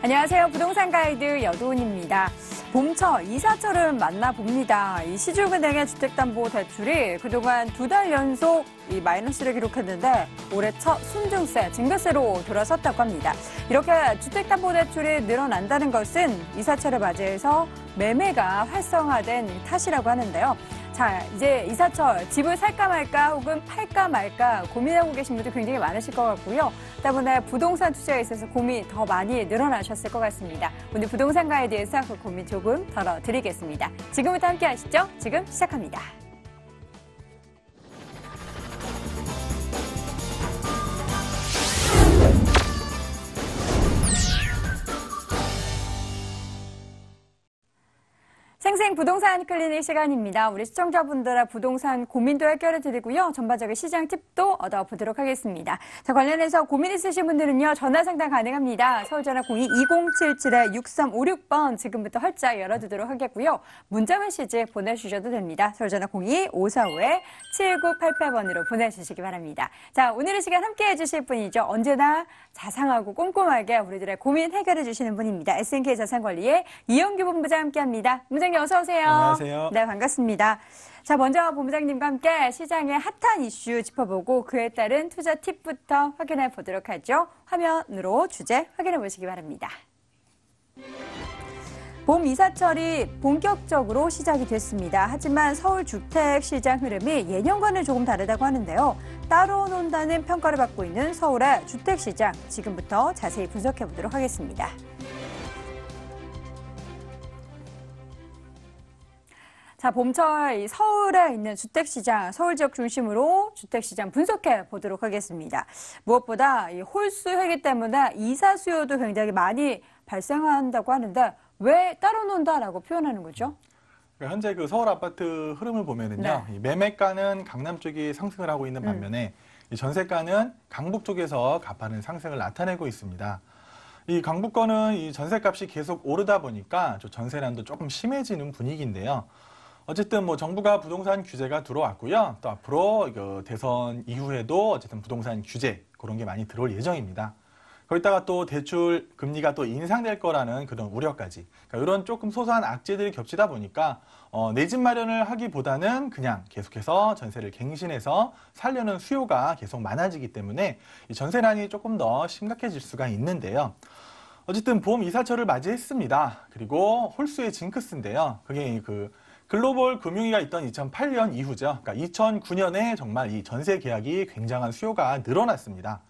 안녕하세요. 부동산 가이드 여도은입니다. 봄철, 이사철은 만나봅니다. 이 시중은행의 주택담보대출이 그동안 2달 연속 이 마이너스를 기록했는데 올해 첫 순증세, 증가세로 돌아섰다고 합니다. 이렇게 주택담보대출이 늘어난다는 것은 이사철을 맞이해서 매매가 활성화된 탓이라고 하는데요. 자, 이제 이사철 집을 살까 말까 혹은 팔까 말까 고민하고 계신 분들 굉장히 많으실 것 같고요. 때문에 부동산 투자에 있어서 고민이 더 많이 늘어나셨을 것 같습니다. 오늘 부동산 가이드에서 그 고민 조금 덜어드리겠습니다. 지금부터 함께 하시죠. 지금 시작합니다. 생생 부동산 클리닉 시간입니다. 우리 시청자분들의 부동산 고민도 해결해 드리고요. 전반적인 시장 팁도 얻어보도록 하겠습니다. 자, 관련해서 고민 있으신 분들은요. 전화 상담 가능합니다. 서울전화 02-2077-6356번 지금부터 활짝 열어두도록 하겠고요. 문자 메시지 보내주셔도 됩니다. 서울전화 02-5459-7988번으로 보내주시기 바랍니다. 자, 오늘의 시간 함께 해주실 분이죠. 언제나 자상하고 꼼꼼하게 우리들의 고민 해결해 주시는 분입니다. SNK 자산관리의 이영규 본부장 함께합니다. 본부장님 어서 오세요. 안녕하세요. 네, 반갑습니다. 자, 먼저 본부장님과 함께 시장의 핫한 이슈 짚어보고 그에 따른 투자 팁부터 확인해 보도록 하죠. 화면으로 주제 확인해 보시기 바랍니다. 봄 이사철이 본격적으로 시작이 됐습니다. 하지만 서울 주택 시장 흐름이 예년과는 조금 다르다고 하는데요. 따로 논다는 평가를 받고 있는 서울의 주택 시장 지금부터 자세히 분석해 보도록 하겠습니다. 자, 봄철 서울에 있는 주택시장, 서울 지역 중심으로 주택시장 분석해 보도록 하겠습니다. 무엇보다 이 홀수이기 때문에 이사 수요도 굉장히 많이 발생한다고 하는데 왜 따로 논다라고 표현하는 거죠? 현재 그 서울 아파트 흐름을 보면은요, 네. 이 매매가는 강남 쪽이 상승을 하고 있는 반면에 이 전세가는 강북 쪽에서 가파른 상승을 나타내고 있습니다. 이 강북권은 이 전세값이 계속 오르다 보니까 전세난도 조금 심해지는 분위기인데요. 어쨌든 뭐 정부가 부동산 규제가 들어왔고요. 또 앞으로 그 대선 이후에도 어쨌든 부동산 규제 그런 게 많이 들어올 예정입니다. 거기다가 또 대출 금리가 또 인상될 거라는 그런 우려까지. 그러니까 이런 조금 소소한 악재들이 겹치다 보니까 내 집 마련을 하기보다는 그냥 계속해서 전세를 갱신해서 살려는 수요가 계속 많아지기 때문에 이 전세난이 조금 더 심각해질 수가 있는데요. 어쨌든 봄 이사철을 맞이했습니다. 그리고 홀수의 징크스인데요. 그게 그 글로벌 금융위기가 있던 2008년 이후죠. 그러니까 2009년에 정말 이 전세 계약이 굉장한 수요가 늘어났습니다.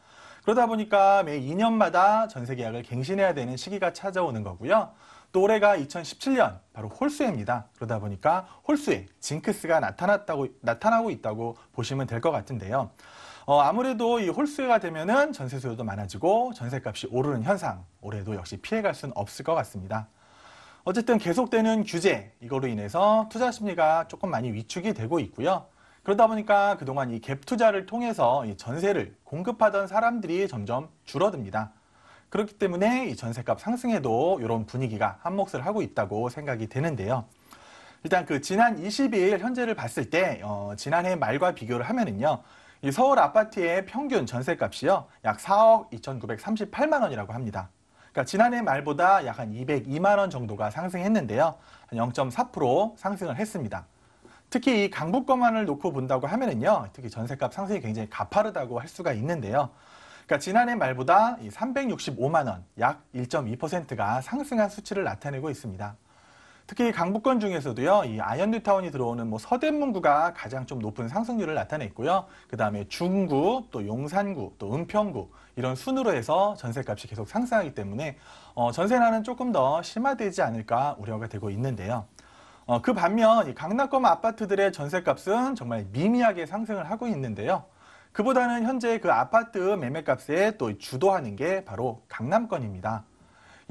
그러다 보니까 매 2년마다 전세 계약을 갱신해야 되는 시기가 찾아오는 거고요. 또 올해가 2017년 바로 홀수해입니다. 그러다 보니까 홀수에 징크스가 나타나고 있다고 보시면 될 것 같은데요. 아무래도 이 홀수해가 되면은 전세 수요도 많아지고 전세값이 오르는 현상, 올해도 역시 피해갈 수는 없을 것 같습니다. 어쨌든 계속되는 규제, 이거로 인해서 투자 심리가 조금 많이 위축이 되고 있고요. 그러다 보니까 그동안 이 갭 투자를 통해서 이 전세를 공급하던 사람들이 점점 줄어듭니다. 그렇기 때문에 이 전세값 상승에도 이런 분위기가 한몫을 하고 있다고 생각이 되는데요. 일단 그 지난 22일 현재를 봤을 때 지난해 말과 비교를 하면은요. 이 서울 아파트의 평균 전세값이요. 약 4억 2,938만 원이라고 합니다. 그러니까 지난해 말보다 약 한 202만 원 정도가 상승했는데요. 한 0.4% 상승을 했습니다. 특히 이 강북권만을 놓고 본다고 하면은요. 특히 전세값 상승이 굉장히 가파르다고 할 수가 있는데요. 그러니까 지난해 말보다 365만 원, 약 1.2%가 상승한 수치를 나타내고 있습니다. 특히 강북권 중에서도요, 이 아현뉴타운이 들어오는 뭐 서대문구가 가장 좀 높은 상승률을 나타냈고요. 그 다음에 중구, 또 용산구, 또 은평구 이런 순으로 해서 전세값이 계속 상승하기 때문에 전세난은 조금 더 심화되지 않을까 우려가 되고 있는데요. 그 반면 이 강남권 아파트들의 전세값은 정말 미미하게 상승을 하고 있는데요. 그보다는 현재 그 아파트 매매값에 또 주도하는 게 바로 강남권입니다.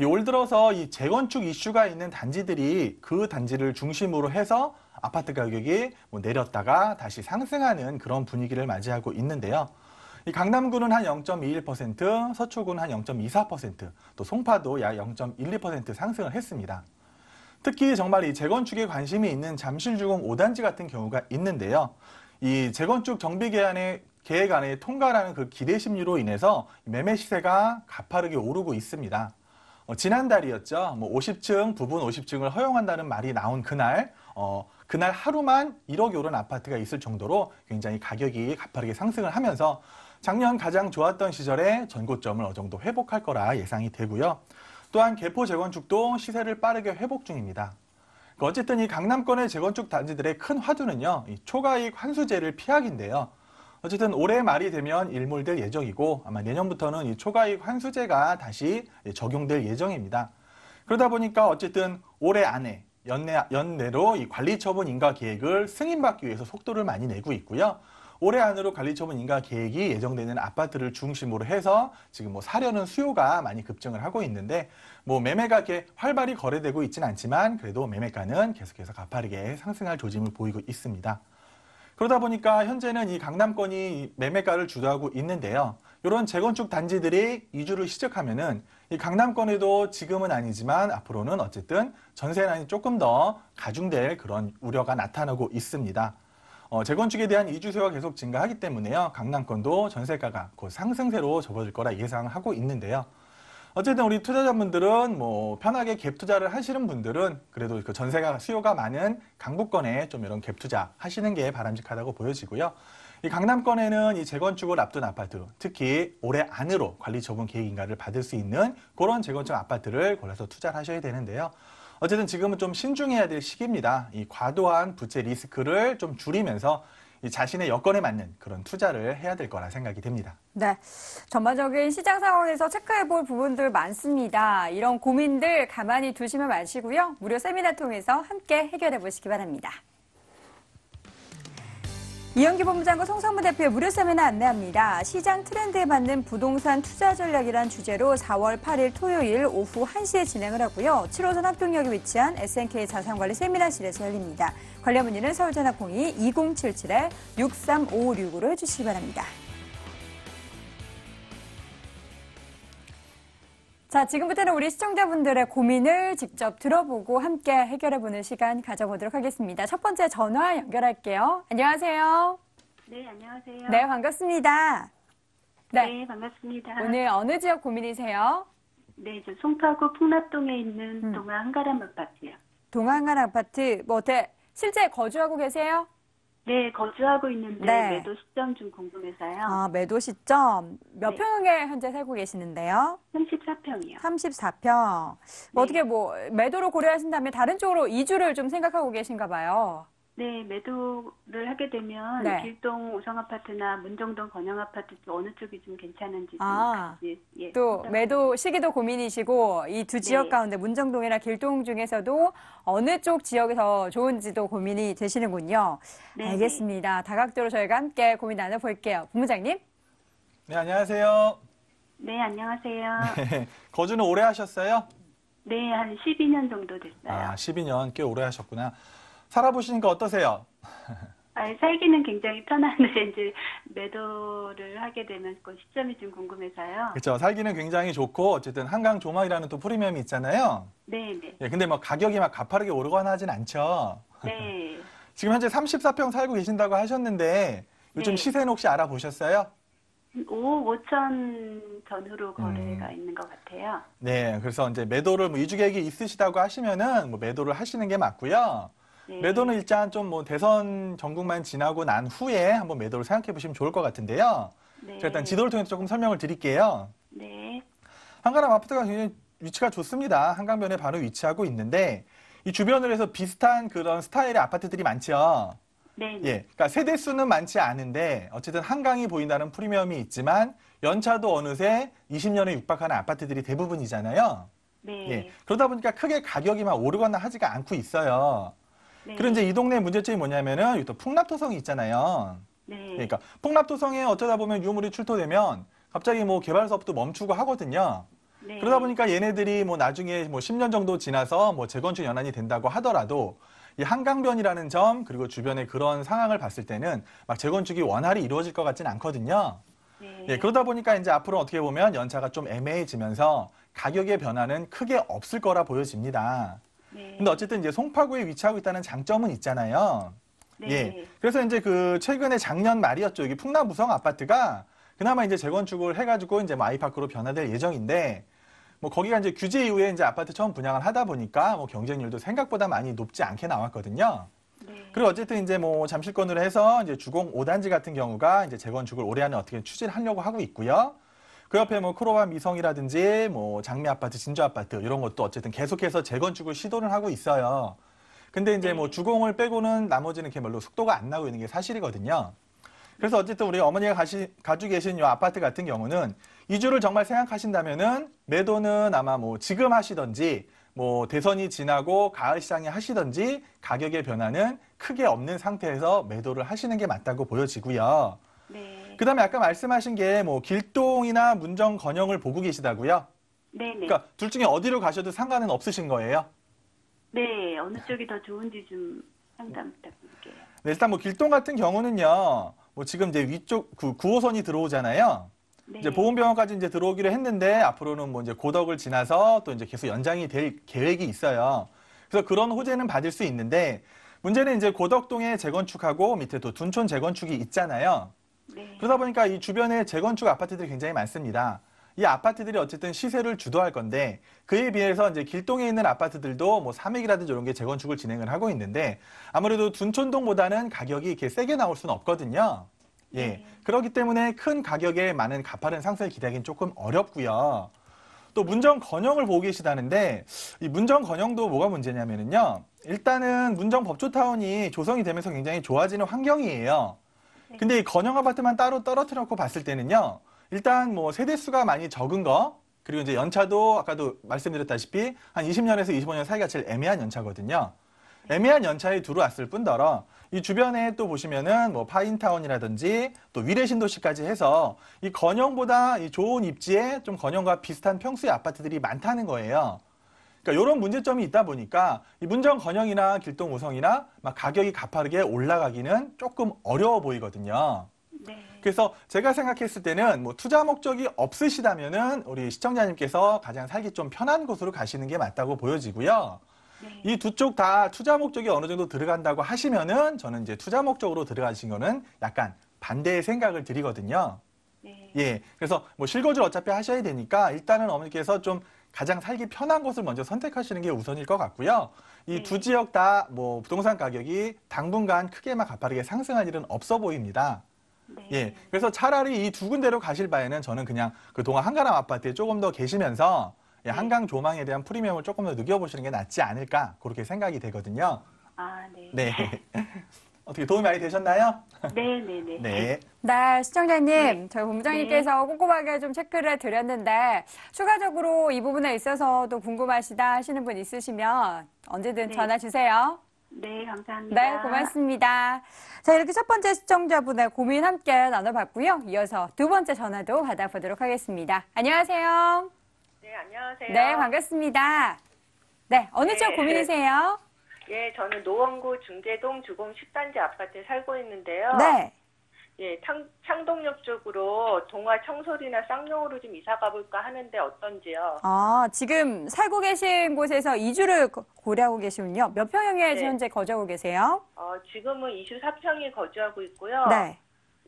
올 들어서 이 재건축 이슈가 있는 단지들이 그 단지를 중심으로 해서 아파트 가격이 내렸다가 다시 상승하는 그런 분위기를 맞이하고 있는데요. 이 강남구는 한 0.21%, 서초구는 한 0.24%, 또 송파도 약 0.12% 상승을 했습니다. 특히 정말 이 재건축에 관심이 있는 잠실주공 5단지 같은 경우가 있는데요. 이 재건축 정비 계획안의 통과라는 그 기대 심리로 인해서 매매 시세가 가파르게 오르고 있습니다. 지난달이었죠. 뭐 50층, 부분 50층을 허용한다는 말이 나온 그날, 그날 하루만 1억 오른 아파트가 있을 정도로 굉장히 가격이 가파르게 상승을 하면서 작년 가장 좋았던 시절에 전고점을 어느 정도 회복할 거라 예상이 되고요. 또한 개포 재건축도 시세를 빠르게 회복 중입니다. 어쨌든 이 강남권의 재건축 단지들의 큰 화두는요, 이 초과이익 환수제를 피하기인데요. 어쨌든 올해 말이 되면 일몰될 예정이고 아마 내년부터는 이 초과이익 환수제가 다시 적용될 예정입니다. 그러다 보니까 어쨌든 올해 안에 연내로 이 관리처분 인가 계획을 승인받기 위해서 속도를 많이 내고 있고요. 올해 안으로 관리처분 인가 계획이 예정되는 아파트를 중심으로 해서 지금 뭐 사려는 수요가 많이 급증을 하고 있는데 뭐 매매가 이렇게 활발히 거래되고 있지는 않지만 그래도 매매가는 계속해서 가파르게 상승할 조짐을 보이고 있습니다. 그러다 보니까 현재는 이 강남권이 매매가를 주도하고 있는데요. 이런 재건축 단지들이 이주를 시작하면은 이 강남권에도 지금은 아니지만 앞으로는 어쨌든 전세난이 조금 더 가중될 그런 우려가 나타나고 있습니다. 재건축에 대한 이주 수요가 계속 증가하기 때문에요. 강남권도 전세가가 곧 상승세로 접어들 거라 예상하고 있는데요. 어쨌든 우리 투자자분들은 뭐 편하게 갭 투자를 하시는 분들은 그래도 그 전세가 수요가 많은 강북권에 좀 이런 갭 투자 하시는 게 바람직하다고 보여지고요. 이 강남권에는 이 재건축을 앞둔 아파트, 특히 올해 안으로 관리처분 계획인가를 받을 수 있는 그런 재건축 아파트를 골라서 투자를 하셔야 되는데요. 어쨌든 지금은 좀 신중해야 될 시기입니다. 이 과도한 부채 리스크를 좀 줄이면서 이 자신의 여건에 맞는 그런 투자를 해야 될 거라 생각이 됩니다. 네, 전반적인 시장 상황에서 체크해볼 부분들 많습니다. 이런 고민들 가만히 두시면 마시고요. 무료 세미나 통해서 함께 해결해 보시기 바랍니다. 이영기 본부장과 송성문 대표의 무료 세미나 안내합니다. 시장 트렌드에 맞는 부동산 투자 전략이란 주제로 4월 8일 토요일 오후 1시에 진행을 하고요. 7호선 합동역에 위치한 SNK 자산관리 세미나실에서 열립니다. 관련 문의는 서울전화 02-2077-63556으로 해주시기 바랍니다. 자, 지금부터는 우리 시청자분들의 고민을 직접 들어보고 함께 해결해보는 시간 가져보도록 하겠습니다. 첫 번째 전화 연결할게요. 안녕하세요. 네, 안녕하세요. 네, 반갑습니다. 네, 반갑습니다. 오늘 어느 지역 고민이세요? 네, 저 송파구 풍납동에 있는 동아 한가람 아파트요. 동안간 아파트, 실제 거주하고 계세요? 네, 거주하고 있는데 네. 매도 시점 좀 궁금해서요. 아, 매도 시점. 몇 네. 평에 현재 살고 계시는데요? 34평이요. 34평. 네. 어떻게 매도로 고려하신다면 다른 쪽으로 이주를 좀 생각하고 계신가 봐요. 네, 매도를 하게 되면 네. 길동 우성아파트나 문정동 건영아파트 어느 쪽이 좀 괜찮은지 좀 아, 같이, 예, 또 상담을 매도 시기도 고민이시고 이 두 지역 네. 가운데 문정동이나 길동 중에서도 어느 쪽 지역이 더 좋은지도 고민이 되시는군요. 네, 알겠습니다. 다각도로 저희가 함께 고민 나눠볼게요. 본부장님. 네, 안녕하세요. 네, 안녕하세요. 거주는 오래 하셨어요? 네, 한 12년 정도 됐어요. 아, 12년 꽤 오래 하셨구나. 살아보시니까 어떠세요? 살기는 굉장히 편한데 이제 매도를 하게 되면 그 시점이 좀 궁금해서요. 그렇죠. 살기는 굉장히 좋고 어쨌든 한강 조망이라는 또 프리미엄이 있잖아요. 네, 네. 예, 근데 뭐 가격이 막 가파르게 오르거나 하진 않죠. 네. 지금 현재 34평 살고 계신다고 하셨는데 요즘 네. 시세는 혹시 알아보셨어요? 5억 5천 전후로 거래가 있는 것 같아요. 네, 그래서 이제 매도를 뭐 이주 계획이 있으시다고 하시면은 뭐 매도를 하시는 게 맞고요. 네. 매도는 일단 좀 뭐 대선 전국만 지나고 난 후에 한번 매도를 생각해 보시면 좋을 것 같은데요. 네. 제가 일단 지도를 통해서 조금 설명을 드릴게요. 네. 한가람 아파트가 굉장히 위치가 좋습니다. 한강변에 바로 위치하고 있는데 이 주변으로 해서 비슷한 그런 스타일의 아파트들이 많죠. 네. 예, 그러니까 세대 수는 많지 않은데 어쨌든 한강이 보인다는 프리미엄이 있지만 연차도 어느새 20년에 육박하는 아파트들이 대부분이잖아요. 네. 예, 그러다 보니까 크게 가격이 막 오르거나 하지가 않고 있어요. 네. 그리고 이제 이 동네 문제점이 뭐냐면은 또 풍납토성이 있잖아요. 네. 그러니까 풍납토성에 어쩌다 보면 유물이 출토되면 갑자기 뭐 개발 사업도 멈추고 하거든요. 네. 그러다 보니까 얘네들이 뭐 나중에 뭐 10년 정도 지나서 뭐 재건축 연한이 된다고 하더라도 이 한강변이라는 점 그리고 주변의 그런 상황을 봤을 때는 막 재건축이 원활히 이루어질 것 같지는 않거든요. 네. 예, 그러다 보니까 이제 앞으로 어떻게 보면 연차가 좀 애매해지면서 가격의 변화는 크게 없을 거라 보여집니다. 네. 근데 어쨌든 이제 송파구에 위치하고 있다는 장점은 있잖아요. 네. 예. 그래서 이제 그 최근에 작년 말이었죠. 여기 풍남무성 아파트가 그나마 이제 재건축을 해가지고 이제 뭐 아이파크로 변화될 예정인데 뭐 거기가 이제 규제 이후에 이제 아파트 처음 분양을 하다 보니까 뭐 경쟁률도 생각보다 많이 높지 않게 나왔거든요. 네. 그리고 어쨌든 이제 뭐 잠실권으로 해서 이제 주공 5단지 같은 경우가 이제 재건축을 올해 안에 어떻게 추진을 하려고 하고 있고요. 그 옆에 뭐 크로바 미성이라든지 뭐 장미 아파트, 진주 아파트 이런 것도 어쨌든 계속해서 재건축을 시도를 하고 있어요. 근데 이제 뭐 주공을 빼고는 나머지는 이렇게 별로 속도가 안 나고 있는 게 사실이거든요. 그래서 어쨌든 우리 어머니가 가지고 계신 이 아파트 같은 경우는 이주를 정말 생각하신다면은 매도는 아마 뭐 지금 하시던지 뭐 대선이 지나고 가을 시장에 하시던지 가격의 변화는 크게 없는 상태에서 매도를 하시는 게 맞다고 보여지고요. 네. 그다음에 아까 말씀하신 게 뭐 길동이나 문정 건영을 보고 계시다고요? 네네. 그러니까 둘 중에 어디로 가셔도 상관은 없으신 거예요? 네. 어느 쪽이 더 좋은지 좀 상담 부탁드릴게요. 네, 일단 뭐 길동 같은 경우는요. 뭐 지금 이제 위쪽 그 9호선이 들어오잖아요. 네. 이제 보훈병원까지 이제 들어오기로 했는데 앞으로는 뭐 이제 고덕을 지나서 또 이제 계속 연장이 될 계획이 있어요. 그래서 그런 호재는 받을 수 있는데 문제는 이제 고덕동에 재건축하고 밑에 또 둔촌 재건축이 있잖아요. 네. 그러다 보니까 이 주변에 재건축 아파트들이 굉장히 많습니다. 이 아파트들이 어쨌든 시세를 주도할 건데 그에 비해서 이제 길동에 있는 아파트들도 뭐 삼익이라든지 이런 게 재건축을 진행을 하고 있는데 아무래도 둔촌동보다는 가격이 이렇게 세게 나올 수는 없거든요. 예. 네. 그렇기 때문에 큰 가격에 많은 가파른 상승을 기대하기는 조금 어렵고요. 또 문정 건영을 보고 계시다는데 이 문정 건영도 뭐가 문제냐면은요. 일단은 문정 법조타운이 조성이 되면서 굉장히 좋아지는 환경이에요. 근데 이 건영 아파트만 따로 떨어뜨려 놓고 봤을 때는요. 일단 뭐 세대수가 많이 적은 거 그리고 이제 연차도 아까도 말씀드렸다시피 한 20년에서 25년 사이가 제일 애매한 연차거든요. 애매한 연차에 들어왔을 뿐더러 이 주변에 또 보시면은 뭐 파인타운이라든지 또 위례신도시까지 해서 이 건영보다 이 좋은 입지에 좀 건영과 비슷한 평수의 아파트들이 많다는 거예요. 그러니까 이런 문제점이 있다 보니까 이 문정 건영이나 길동 우성이나 막 가격이 가파르게 올라가기는 조금 어려워 보이거든요. 네. 그래서 제가 생각했을 때는 뭐 투자 목적이 없으시다면은 우리 시청자님께서 가장 살기 좀 편한 곳으로 가시는 게 맞다고 보여지고요. 네. 이 두 쪽 다 투자 목적이 어느 정도 들어간다고 하시면은 저는 이제 투자 목적으로 들어가신 거는 약간 반대의 생각을 드리거든요. 네. 예. 그래서 뭐 실거주를 어차피 하셔야 되니까 일단은 어머니께서 좀 가장 살기 편한 곳을 먼저 선택하시는 게 우선일 것 같고요. 이 두 네. 지역 다 뭐 부동산 가격이 당분간 크게 막 가파르게 상승할 일은 없어 보입니다. 네. 예. 그래서 차라리 이 두 군데로 가실 바에는 저는 그냥 그동안 한가람 아파트에 조금 더 계시면서 예, 한강 조망에 대한 프리미엄을 조금 더 느껴보시는 게 낫지 않을까 그렇게 생각이 되거든요. 아, 네. 네. 어떻게 도움이 많이 되셨나요? 네, 네, 네. 네. 네, 시청자님, 네. 저희 본부장님께서 꼼꼼하게 좀 체크를 해드렸는데 추가적으로 이 부분에 있어서도 궁금하시다 하시는 분 있으시면 언제든 네. 전화 주세요. 네, 감사합니다. 네, 고맙습니다. 자, 이렇게 첫 번째 시청자분의 고민 함께 나눠봤고요. 이어서 두 번째 전화도 받아보도록 하겠습니다. 안녕하세요. 네, 안녕하세요. 네, 반갑습니다. 네, 어느 쪽 네. 고민이세요? 예, 저는 노원구 중계동 주공 10단지 아파트에 살고 있는데요. 네. 예, 창동역 쪽으로 동화 청솔이나 쌍용으로 좀 이사 가볼까 하는데 어떤지요? 아, 지금 살고 계신 곳에서 이주를 고려하고 계시군요. 몇 평형에 네. 현재 거주하고 계세요? 지금은 24평이 거주하고 있고요. 네.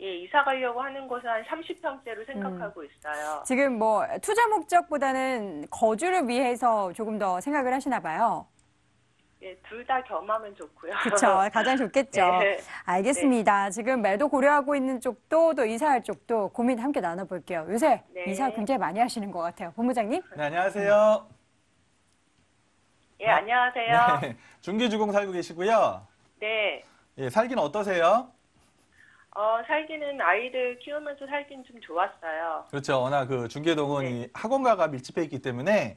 예, 이사 가려고 하는 곳은 한 30평대로 생각하고 있어요. 지금 뭐 투자 목적보다는 거주를 위해서 조금 더 생각을 하시나 봐요. 예, 둘 다 겸하면 좋고요. 그렇죠. 가장 좋겠죠. 네. 알겠습니다. 지금 매도 고려하고 있는 쪽도 또 이사할 쪽도 고민 함께 나눠볼게요. 요새 네. 이사 굉장히 많이 하시는 것 같아요. 본부장님? 네, 안녕하세요. 예, 안녕하세요. 네. 중계주공 살고 계시고요. 네. 예, 살기는 어떠세요? 살기는 아이들 키우면서 살긴 좀 좋았어요. 그렇죠. 워낙 그 중계동은 네. 이 학원가가 밀집해 있기 때문에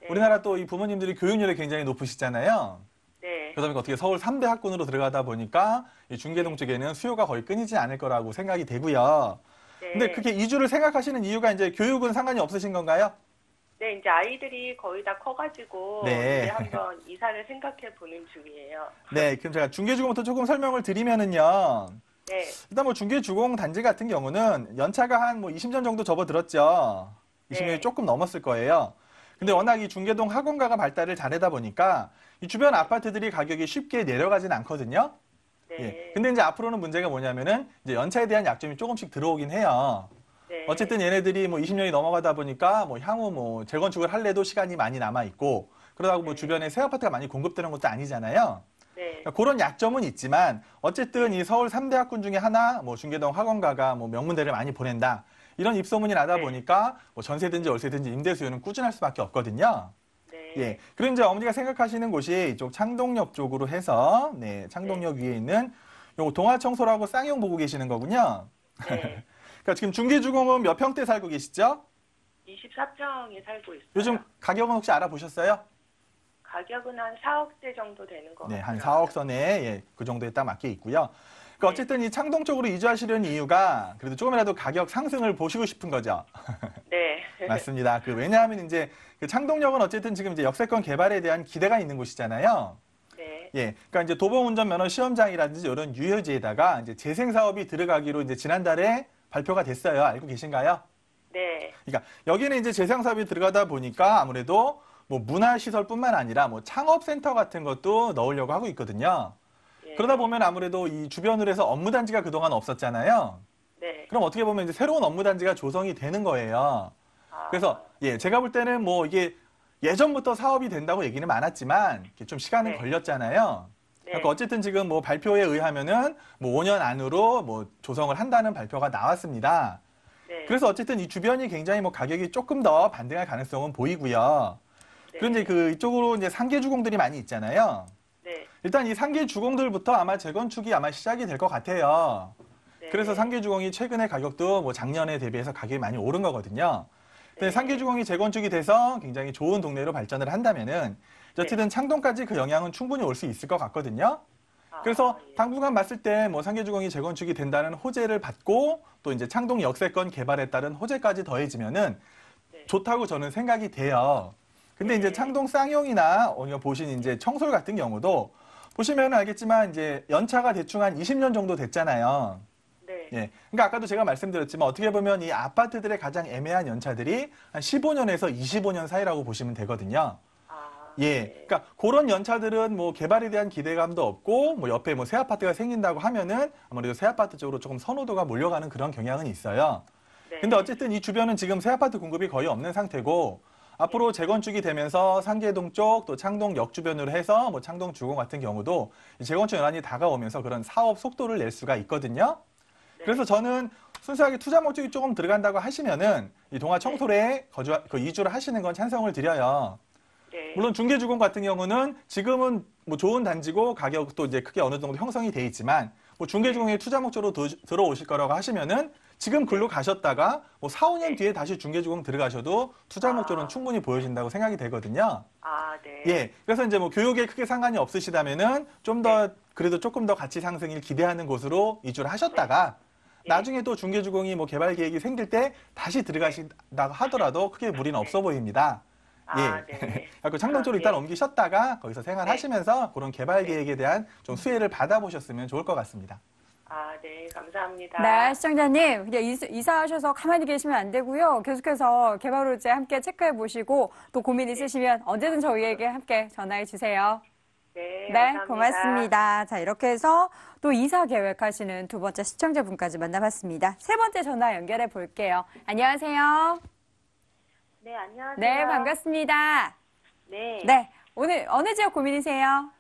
네. 우리나라 또 이 부모님들이 교육열이 굉장히 높으시잖아요. 네. 그러다 보니까 어떻게 서울 3대 학군으로 들어가다 보니까 이 중계동 쪽에는 수요가 거의 끊이지 않을 거라고 생각이 되고요. 네. 근데 그렇게 이주를 생각하시는 이유가 이제 교육은 상관이 없으신 건가요? 네, 이제 아이들이 거의 다 커가지고 네. 이제 한번 이사를 생각해 보는 중이에요. 네, 그럼 제가 중계주공부터 조금 설명을 드리면은요. 네, 일단 뭐 중계주공 단지 같은 경우는 연차가 한 뭐 20년 정도 접어들었죠. 20년이 네. 조금 넘었을 거예요. 근데 워낙 이 중계동 학원가가 발달을 잘하다 보니까 이 주변 아파트들이 가격이 쉽게 내려가진 않거든요. 네, 예. 근데 이제 앞으로는 문제가 뭐냐면은 이제 연차에 대한 약점이 조금씩 들어오긴 해요. 네. 네. 어쨌든 얘네들이 뭐 20년이 넘어가다 보니까 뭐 향후 뭐 재건축을 할래도 시간이 많이 남아 있고 그러다 뭐 네. 주변에 새 아파트가 많이 공급되는 것도 아니잖아요. 네. 그러니까 그런 약점은 있지만 어쨌든 이 서울 3대 학군 중에 하나 뭐 중계동 학원가가 뭐 명문대를 많이 보낸다. 이런 입소문이 나다 네. 보니까 뭐 전세든지 월세든지 임대 수요는 꾸준할 수밖에 없거든요. 네. 예. 그리고 이제 어머니가 생각하시는 곳이 이쪽 창동역 쪽으로 해서 네, 창동역 위에 있는 요 동아청소라고 쌍용 보고 계시는 거군요. 네. 그러니까 지금 중계주공은 몇 평대 살고 계시죠? 24평에 살고 있어요. 요즘 가격은 혹시 알아보셨어요? 가격은 한 4억대 정도 되는 것 네, 한 같아요. 4억 선에 예, 그 정도에 딱 맞게 있고요. 그러니까 네. 어쨌든 이 창동 쪽으로 이주하시려는 이유가 그래도 조금이라도 가격 상승을 보시고 싶은 거죠. 네. 맞습니다. 왜냐하면 이제 그 창동역은 어쨌든 지금 이제 역세권 개발에 대한 기대가 있는 곳이잖아요. 네. 예, 그러니까 이제 도봉운전면허 시험장이라든지 이런 유효지에다가 이제 재생 사업이 들어가기로 이제 지난달에 발표가 됐어요. 알고 계신가요? 네. 그러니까 여기는 이제 재생 사업이 들어가다 보니까 아무래도 뭐 문화시설뿐만 아니라 뭐 창업센터 같은 것도 넣으려고 하고 있거든요. 예. 그러다 보면 아무래도 이 주변으로 해서 업무단지가 그동안 없었잖아요. 네. 그럼 어떻게 보면 이제 새로운 업무단지가 조성이 되는 거예요. 아, 그래서 예, 제가 볼 때는 뭐 이게 예전부터 사업이 된다고 얘기는 많았지만 이게 좀 시간은 네. 걸렸잖아요. 네. 그러니까 어쨌든 지금 뭐 발표에 의하면은 뭐 5년 안으로 뭐 조성을 한다는 발표가 나왔습니다. 네. 그래서 어쨌든 이 주변이 굉장히 뭐 가격이 조금 더 반등할 가능성은 보이고요. 네. 그런데 이쪽으로 이제 상계 주공들이 많이 있잖아요. 네. 일단 이 상계 주공들부터 아마 재건축이 아마 시작이 될 것 같아요. 네. 그래서 상계 주공이 최근에 가격도 뭐 작년에 대비해서 가격이 많이 오른 거거든요. 근데 네. 상계 주공이 재건축이 돼서 굉장히 좋은 동네로 발전을 한다면은 어쨌든 창동까지 그 영향은 충분히 올 수 있을 것 같거든요. 아, 그래서 예. 당분간 봤을 때 뭐 상계 주공이 재건축이 된다는 호재를 받고 또 이제 창동 역세권 개발에 따른 호재까지 더해지면은 네. 좋다고 저는 생각이 돼요. 근데 이제 네. 창동 쌍용이나 오늘 보신 이제 청솔 같은 경우도 보시면 알겠지만 이제 연차가 대충 한 20년 정도 됐잖아요. 네. 예. 그러니까 아까도 제가 말씀드렸지만 어떻게 보면 이 아파트들의 가장 애매한 연차들이 한 15년에서 25년 사이라고 보시면 되거든요. 아, 예. 네. 그러니까 그런 연차들은 뭐 개발에 대한 기대감도 없고 뭐 옆에 뭐 새 아파트가 생긴다고 하면은 아무래도 새 아파트 쪽으로 조금 선호도가 몰려가는 그런 경향은 있어요. 네. 근데 어쨌든 이 주변은 지금 새 아파트 공급이 거의 없는 상태고 앞으로 재건축이 되면서 상계동 쪽 또 창동역 주변으로 해서 뭐 창동 주공 같은 경우도 이 재건축 연한이 다가오면서 그런 사업 속도를 낼 수가 있거든요. 네. 그래서 저는 순수하게 투자 목적이 조금 들어간다고 하시면은 이 동아 청솔에 이주를 하시는 건 찬성을 드려요. 네. 물론 중개주공 같은 경우는 지금은 뭐 좋은 단지고 가격도 이제 크게 어느 정도 형성이 돼 있지만 뭐 중개주공에 투자 목적으로 들어오실 거라고 하시면은 지금 글로 가셨다가 뭐 4, 5년 뒤에 다시 중개주공 들어가셔도 투자 목적은 충분히 보여진다고 생각이 되거든요. 아, 네. 예. 그래서 이제 뭐 교육에 크게 상관이 없으시다면은 좀 더 그래도 조금 더 가치 상승을 기대하는 곳으로 이주를 하셨다가 나중에 또 중개주공이 뭐 개발 계획이 생길 때 다시 들어가신다고 하더라도 크게 무리는 없어 보입니다. 아, 예. 네. 그래서 창동 쪽으로 아, 일단 네. 옮기셨다가 거기서 생활하시면서 그런 개발 네. 계획에 대한 좀 수혜를 받아보셨으면 좋을 것 같습니다. 아, 네. 감사합니다. 네, 시청자님, 그냥 이사하셔서 가만히 계시면 안 되고요. 계속해서 개발 호재 함께 체크해 보시고 또 고민 있으시면 언제든 저희에게 함께 전화해 주세요. 네, 네, 감사합니다. 고맙습니다. 자, 이렇게 해서 또 이사 계획하시는 두 번째 시청자분까지 만나봤습니다. 세 번째 전화 연결해 볼게요. 안녕하세요. 네, 안녕하세요. 네, 반갑습니다. 네. 네, 오늘 어느 지역 고민이세요?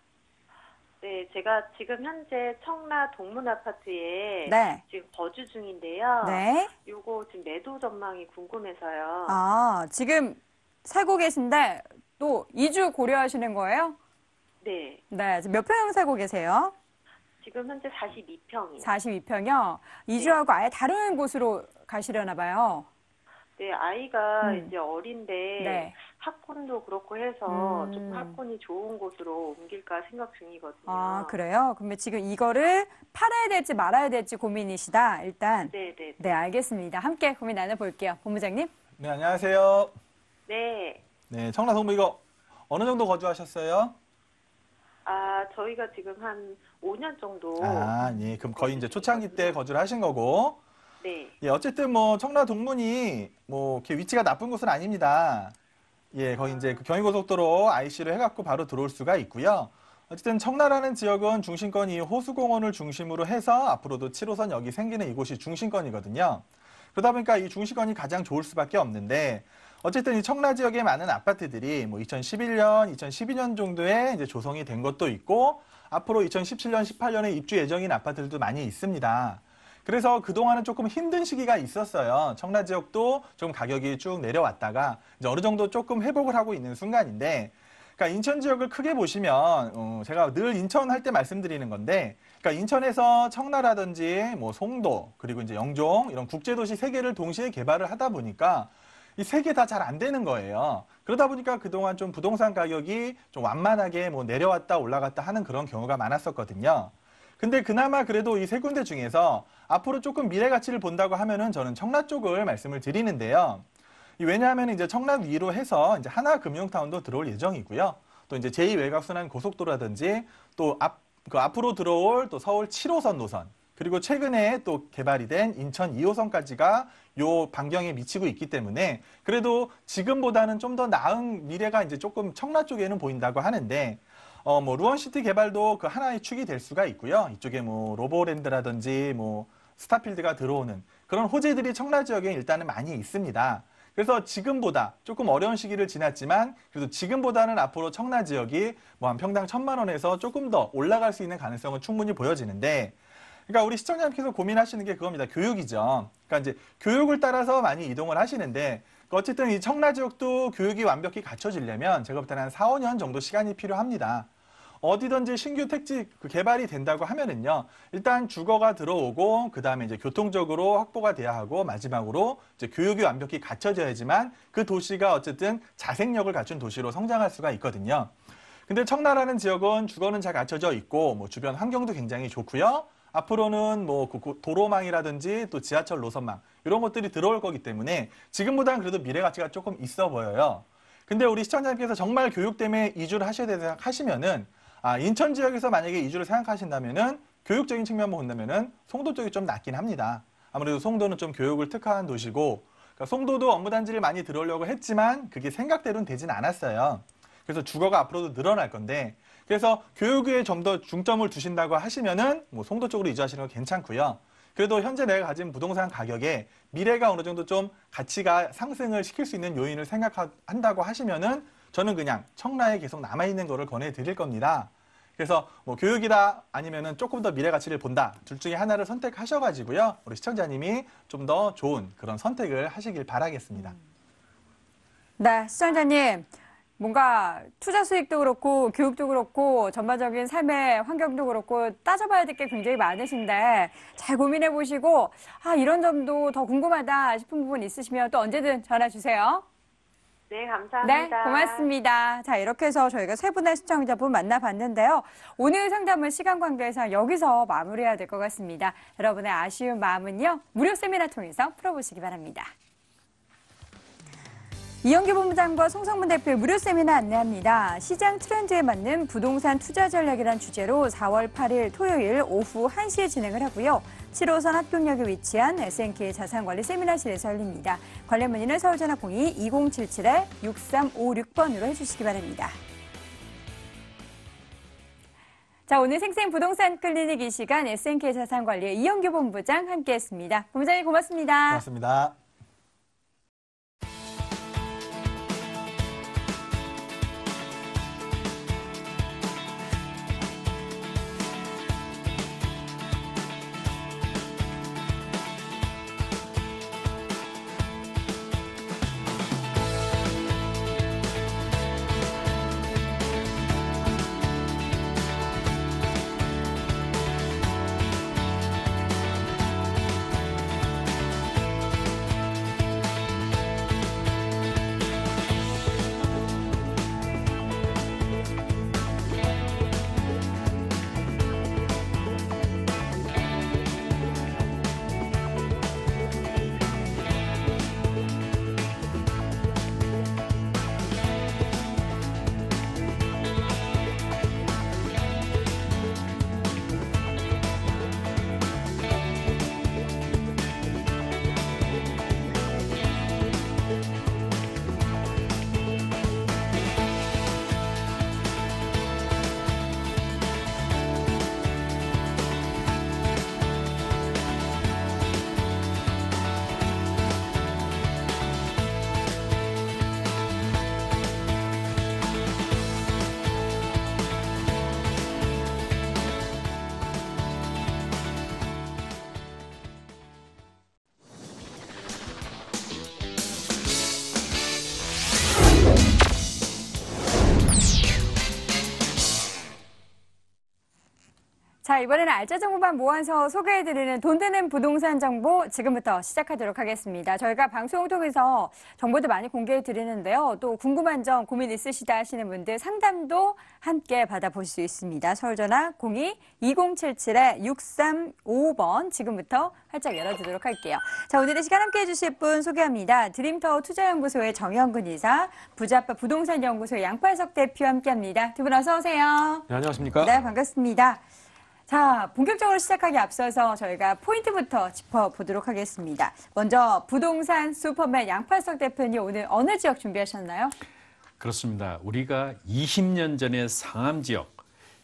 네, 제가 지금 현재 청라 동문 아파트에 네. 지금 거주 중인데요. 네. 요거 지금 매도 전망이 궁금해서요. 아, 지금 살고 계신데 또 이주 고려하시는 거예요? 네. 네, 지금 몇 평 살고 계세요? 지금 현재 42평이요. 42평이요. 이주하고 아예 다른 곳으로 가시려나 봐요. 네, 아이가 이제 어린데 네. 학군도 그렇고 해서 좀 음. 학군이 좋은 곳으로 옮길까 생각 중이거든요. 아, 그래요? 그러면 지금 이거를 팔아야 될지 말아야 될지 고민이시다, 일단. 네, 네. 네, 알겠습니다. 함께 고민 나눠볼게요. 본부장님. 네, 안녕하세요. 네. 네, 청라 동부 이거 어느 정도 거주하셨어요? 아, 저희가 지금 한 5년 정도. 아, 예. 그럼 거의 이제 초창기 때 거주를 하신 거고. 네. 예, 어쨌든 뭐 청라 동문이 뭐 이렇게 위치가 나쁜 곳은 아닙니다. 예, 거기 이제 그 경의고속도로 IC를 해갖고 바로 들어올 수가 있고요. 어쨌든 청라라는 지역은 중심권이 호수공원을 중심으로 해서 앞으로도 7호선 역이 생기는 이곳이 중심권이거든요. 그러다 보니까 이 중시권이 가장 좋을 수밖에 없는데 어쨌든 이 청라 지역의 많은 아파트들이 뭐 2011년, 2012년 정도에 이제 조성이 된 것도 있고 앞으로 2017년, 18년에 입주 예정인 아파트들도 많이 있습니다. 그래서 그동안은 조금 힘든 시기가 있었어요. 청라 지역도 좀 가격이 쭉 내려왔다가 이제 어느 정도 조금 회복을 하고 있는 순간인데, 그러니까 인천 지역을 크게 보시면 제가 늘 인천 할 때 말씀드리는 건데, 그러니까 인천에서 청라라든지 뭐 송도 그리고 이제 영종 이런 국제도시 3개를 동시에 개발을 하다 보니까 이 3개 다 잘 안 되는 거예요. 그러다 보니까 그동안 좀 부동산 가격이 좀 완만하게 뭐 내려왔다 올라갔다 하는 그런 경우가 많았었거든요. 근데 그나마 그래도 이 3군데 중에서 앞으로 조금 미래 가치를 본다고 하면은 저는 청라 쪽을 말씀을 드리는데요. 왜냐하면 이제 청라 위로 해서 이제 하나금융타운도 들어올 예정이고요. 또 이제 제2외곽순환 고속도로라든지 또 앞으로 들어올 또 서울 7호선 노선, 그리고 최근에 또 개발이 된 인천 2호선까지가 요 반경에 미치고 있기 때문에 그래도 지금보다는 좀 더 나은 미래가 이제 조금 청라 쪽에는 보인다고 하는데, 뭐 루원시티 개발도 그 하나의 축이 될 수가 있고요. 이쪽에 뭐 로보랜드라든지 뭐 스타필드가 들어오는 그런 호재들이 청라 지역에 일단은 많이 있습니다. 그래서 지금보다 조금 어려운 시기를 지났지만 그래도 지금보다는 앞으로 청라 지역이 뭐 한 평당 1,000만 원에서 조금 더 올라갈 수 있는 가능성은 충분히 보여지는데, 그러니까 우리 시청자님께서 고민하시는 게 그겁니다. 교육이죠. 그러니까 이제 교육을 따라서 많이 이동을 하시는데, 어쨌든 이 청라 지역도 교육이 완벽히 갖춰지려면 제가 볼 때는 한 4, 5년 정도 시간이 필요합니다. 어디든지 신규 택지 개발이 된다고 하면은요, 일단 주거가 들어오고, 그 다음에 이제 교통적으로 확보가 돼야 하고, 마지막으로 이제 교육이 완벽히 갖춰져야지만 그 도시가 어쨌든 자생력을 갖춘 도시로 성장할 수가 있거든요. 근데 청라라는 지역은 주거는 잘 갖춰져 있고, 뭐 주변 환경도 굉장히 좋고요. 앞으로는 뭐 도로망이라든지 또 지하철 노선망 이런 것들이 들어올 거기 때문에 지금보다는 그래도 미래 가치가 조금 있어 보여요. 근데 우리 시청자님께서 정말 교육 때문에 이주를 하셔야 된다 하시면은, 인천 지역에서 만약에 이주를 생각하신다면은 교육적인 측면만 본다면은 송도 쪽이 좀 낫긴 합니다. 아무래도 송도는 좀 교육을 특화한 도시고, 그러니까 송도도 업무단지를 많이 들어오려고 했지만 그게 생각대로는 되진 않았어요. 그래서 주거가 앞으로도 늘어날 건데, 그래서 교육에 좀 더 중점을 두신다고 하시면은 뭐 송도 쪽으로 이주하시는 거 괜찮고요. 그래도 현재 내가 가진 부동산 가격에 미래가 어느 정도 좀 가치가 상승을 시킬 수 있는 요인을 생각한다고 하시면은 저는 그냥 청라에 계속 남아있는 거를 권해드릴 겁니다. 그래서 뭐 교육이다 아니면은 조금 더 미래 가치를 본다, 둘 중에 하나를 선택하셔가지고요. 우리 시청자님이 좀 더 좋은 그런 선택을 하시길 바라겠습니다. 네, 시청자님. 뭔가 투자 수익도 그렇고 교육도 그렇고 전반적인 삶의 환경도 그렇고 따져봐야 될 게 굉장히 많으신데 잘 고민해 보시고 이런 점도 더 궁금하다 싶은 부분 있으시면 또 언제든 전화 주세요. 네, 감사합니다. 네, 고맙습니다. 자, 이렇게 해서 저희가 세 분의 시청자분 만나봤는데요. 오늘 상담은 시간 관계상 여기서 마무리해야 될 것 같습니다. 여러분의 아쉬운 마음은요, 무료 세미나 통해서 풀어보시기 바랍니다. 이영규 본부장과 송성문 대표의 무료 세미나 안내합니다. 시장 트렌드에 맞는 부동산 투자 전략이란 주제로 4월 8일 토요일 오후 1시에 진행을 하고요. 7호선 합동역에 위치한 SNK 자산관리 세미나실에서 열립니다. 관련 문의는 서울전화 02-2077-6356번으로 해주시기 바랍니다. 자, 오늘 생생 부동산 클리닉 이 시간 SNK 자산관리의 이영규 본부장 함께했습니다. 본부장님 고맙습니다. 고맙습니다. 자, 이번에는 알짜 정보만 모아서 소개해드리는 돈 되는 부동산 정보 지금부터 시작하도록 하겠습니다. 저희가 방송을 통해서 정보도 많이 공개해드리는데요. 또 궁금한 점, 고민 있으시다 하시는 분들 상담도 함께 받아보실 수 있습니다. 서울전화 02-2077-6355번 지금부터 활짝 열어두도록 할게요. 자, 오늘의 시간 함께 해주실 분 소개합니다. 드림타워 투자연구소의 정영근 이사, 부자파 부동산연구소의 양팔석 대표와 함께합니다. 두 분 어서 오세요. 네, 안녕하십니까? 네, 반갑습니다. 자, 본격적으로 시작하기 앞서서 저희가 포인트부터 짚어보도록 하겠습니다. 먼저 부동산 슈퍼맨 양팔석 대표님 오늘 어느 지역 준비하셨나요? 그렇습니다. 우리가 20년 전의 상암 지역,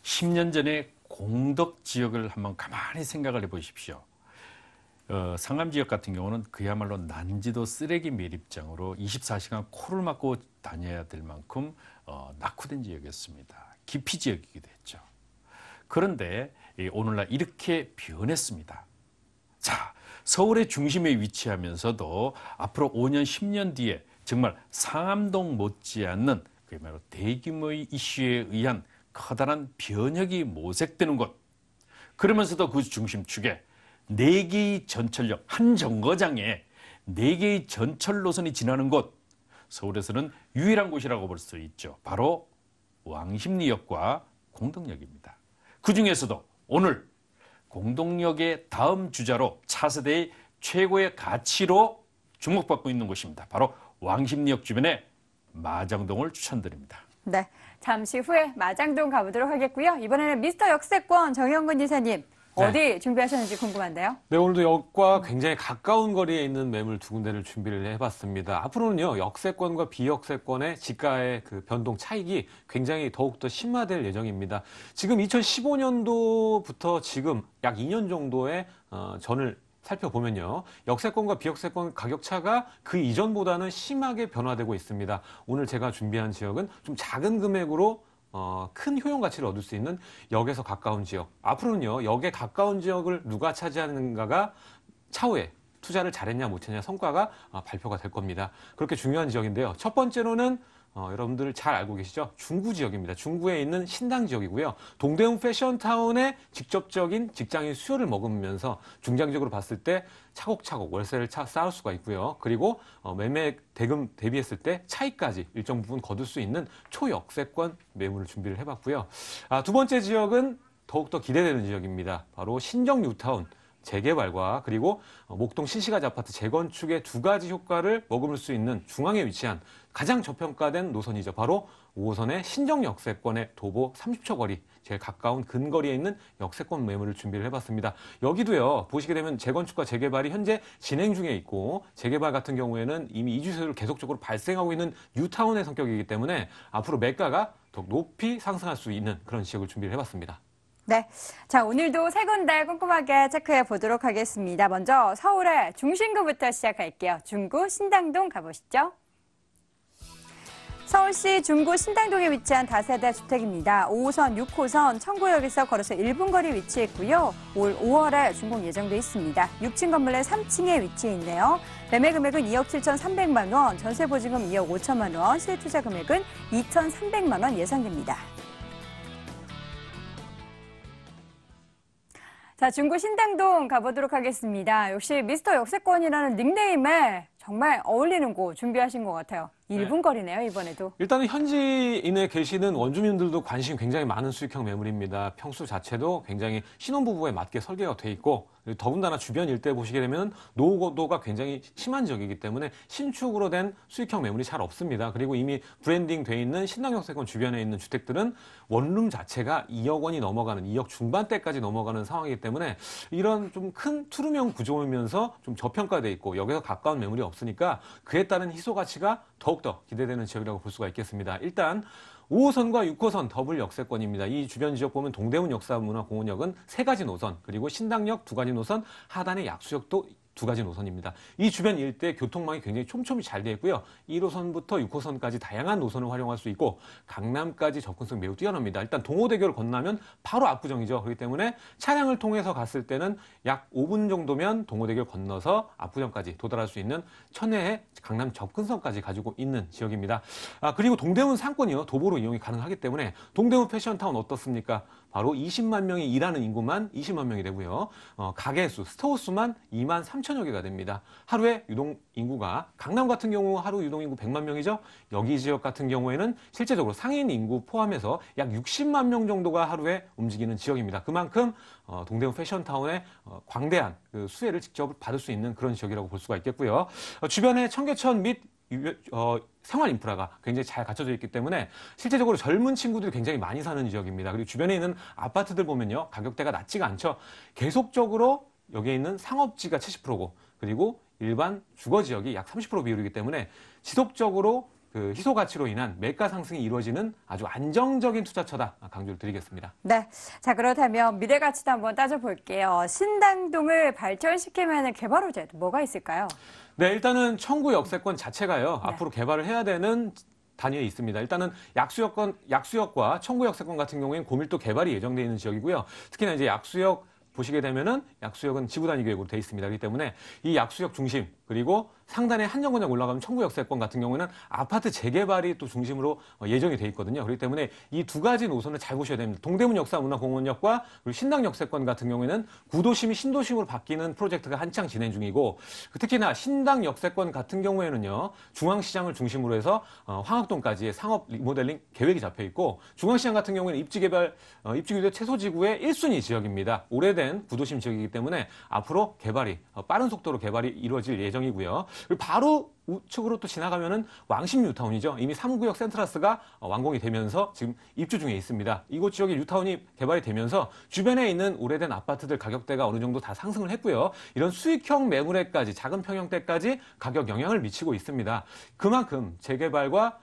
10년 전의 공덕 지역을 한번 가만히 생각을 해보십시오. 상암 지역 같은 경우는 그야말로 난지도 쓰레기 매립장으로 24시간 코를 막고 다녀야 될 만큼 낙후된 지역이었습니다. 기피 지역이기도 했죠. 그런데 오늘날 이렇게 변했습니다. 자, 서울의 중심에 위치하면서도 앞으로 5년, 10년 뒤에 정말 상암동 못지않는 그야말로 대규모의 이슈에 의한 커다란 변혁이 모색되는 곳. 그러면서도 그 중심축에 4개의 전철역, 한 정거장에 4개의 전철 노선이 지나는 곳. 서울에서는 유일한 곳이라고 볼 수 있죠. 바로 왕십리역과 공덕역입니다. 그 중에서도 오늘 공동역의 다음 주자로 차세대의 최고의 가치로 주목받고 있는 곳입니다. 바로 왕십리역 주변의 마장동을 추천드립니다. 네, 잠시 후에 마장동 가보도록 하겠고요. 이번에는 미스터 역세권 정영근 이사님 어디 준비하셨는지 궁금한데요. 네, 오늘도 역과 굉장히 가까운 거리에 있는 매물 두 군데를 준비를 해봤습니다. 앞으로는요, 역세권과 비역세권의 지가의 그 변동 차익이 굉장히 더욱더 심화될 예정입니다. 지금 2015년도부터 지금 약 2년 정도의 전을 살펴보면요, 역세권과 비역세권 가격 차가 그 이전보다는 심하게 변화되고 있습니다. 오늘 제가 준비한 지역은 좀 작은 금액으로 큰 효용 가치를 얻을 수 있는 역에서 가까운 지역. 앞으로는요, 역에 가까운 지역을 누가 차지하는가가 차후에 투자를 잘했냐 못했냐 성과가 발표가 될 겁니다. 그렇게 중요한 지역인데요. 첫 번째로는 여러분들 잘 알고 계시죠? 중구 지역입니다. 중구에 있는 신당 지역이고요. 동대문 패션타운의 직접적인 직장인 수요를 먹으면서 중장기적으로 봤을 때 차곡차곡 월세를 쌓을 수가 있고요. 그리고 매매 대금 대비했을 때 차익까지 일정 부분 거둘 수 있는 초역세권 매물을 준비를 해봤고요. 두 번째 지역은 더욱더 기대되는 지역입니다. 바로 신정 뉴타운 재개발과 그리고 목동 신시가지 아파트 재건축의 두 가지 효과를 머금을 수 있는 중앙에 위치한 가장 저평가된 노선이죠. 바로 5호선의 신정 역세권의 도보 30초 거리, 제일 가까운 근거리에 있는 역세권 매물을 준비를 해봤습니다. 여기도요, 보시게 되면 재건축과 재개발이 현재 진행 중에 있고, 재개발 같은 경우에는 이미 이주세를 계속적으로 발생하고 있는 뉴타운의 성격이기 때문에 앞으로 매가가 더 높이 상승할 수 있는 그런 지역을 준비를 해봤습니다. 네, 자 오늘도 세 군데 꼼꼼하게 체크해 보도록 하겠습니다. 먼저 서울의 중심구부터 시작할게요. 중구 신당동 가보시죠. 서울시 중구 신당동에 위치한 다세대 주택입니다. 5호선, 6호선, 청구역에서 걸어서 1분 거리 위치해 있고요. 올 5월에 준공 예정돼 있습니다. 6층 건물의 3층에 위치해 있네요. 매매 금액은 2억 7,300만 원, 전세 보증금 2억 5천만 원, 실투자 금액은 2,300만 원 예상됩니다. 자, 중구 신당동 가보도록 하겠습니다. 역시 미스터 역세권이라는 닉네임에 정말 어울리는 곳 준비하신 것 같아요. 1분 거리네요, 이번에도. 일단은 현지인에 계시는 원주민들도 관심이 굉장히 많은 수익형 매물입니다. 평수 자체도 굉장히 신혼부부에 맞게 설계가 돼 있고, 더군다나 주변 일대 보시게 되면 노후도가 굉장히 심한 지역이기 때문에 신축으로 된 수익형 매물이 잘 없습니다. 그리고 이미 브랜딩 돼 있는 신당역세권 주변에 있는 주택들은 원룸 자체가 2억 원이 넘어가는 2억 중반대까지 넘어가는 상황이기 때문에 이런 좀 큰 투룸형 구조이면서 좀 저평가돼 있고 여기서 가까운 매물이 없으니까 그에 따른 희소 가치가 더욱더 기대되는 지역이라고 볼 수가 있겠습니다. 일단 5호선과 6호선 더블 역세권입니다. 이 주변 지역 보면 동대문 역사문화공원역은 3가지 노선, 그리고 신당역 2가지 노선, 하단의 약수역도 두 가지 노선입니다. 이 주변 일대 교통망이 굉장히 촘촘히 잘 되어 있고요. 1호선부터 6호선까지 다양한 노선을 활용할 수 있고 강남까지 접근성 매우 뛰어납니다. 일단 동호대교를 건너면 바로 압구정이죠. 그렇기 때문에 차량을 통해서 갔을 때는 약 5분 정도면 동호대교를 건너서 압구정까지 도달할 수 있는 천혜의 강남 접근성까지 가지고 있는 지역입니다. 그리고 동대문 상권이요. 도보로 이용이 가능하기 때문에 동대문 패션타운 어떻습니까? 바로 20만 명이 일하는 인구만 20만 명이 되고요. 가게 수, 스토어 수만 2만 3천여 개가 됩니다. 하루에 유동 인구가 강남 같은 경우 하루 유동 인구 100만 명이죠. 여기 지역 같은 경우에는 실제적으로 상인 인구 포함해서 약 60만 명 정도가 하루에 움직이는 지역입니다. 그만큼 동대문 패션타운의 광대한 그 수혜를 직접 받을 수 있는 그런 지역이라고 볼 수가 있겠고요. 주변에 청계천 및 생활 인프라가 굉장히 잘 갖춰져 있기 때문에 실제적으로 젊은 친구들이 굉장히 많이 사는 지역입니다. 그리고 주변에 있는 아파트들 보면요. 가격대가 낮지가 않죠. 계속적으로 여기에 있는 상업지가 70%고 그리고 일반 주거 지역이 약 30% 비율이기 때문에 지속적으로 그 희소 가치로 인한 매가 상승이 이루어지는 아주 안정적인 투자처다 강조를 드리겠습니다. 네. 자, 그렇다면 미래 가치도 한번 따져볼게요. 신당동을 발전시키면 하는 개발 호재 뭐가 있을까요? 네, 일단은 청구 역세권 자체가요. 네. 앞으로 개발을 해야 되는 단위에 있습니다. 일단은 약수역과 청구 역세권 같은 경우에는 고밀도 개발이 예정되어 있는 지역이고요. 특히나 이제 약수역 보시게 되면은 약수역은 지구 단위 계획으로 되어 있습니다. 그렇기 때문에 이 약수역 중심 그리고 상단에 한정거장 올라가면 청구 역세권 같은 경우에는 아파트 재개발이 또 중심으로 예정이 돼 있거든요. 그렇기 때문에 이 두 가지 노선을 잘 보셔야 됩니다. 동대문 역사문화공원역과 그리고 신당 역세권 같은 경우에는 구도심이 신도심으로 바뀌는 프로젝트가 한창 진행 중이고 특히나 신당 역세권 같은 경우에는요. 중앙시장을 중심으로 해서 황학동까지의 상업 리모델링 계획이 잡혀 있고 중앙시장 같은 경우에는 입지규제 최소지구의 1순위 지역입니다. 오래된 구도심 지역이기 때문에 앞으로 개발이 빠른 속도로 개발이 이루어질 예정이고요. 그리고 바로 우측으로 또 지나가면은 왕십 뉴타운이죠. 이미 3구역 센트라스가 완공이 되면서 지금 입주 중에 있습니다. 이곳 지역의 뉴타운이 개발이 되면서 주변에 있는 오래된 아파트들 가격대가 어느 정도 다 상승을 했고요. 이런 수익형 매물에까지 작은 평형대까지 가격 영향을 미치고 있습니다. 그만큼 재개발과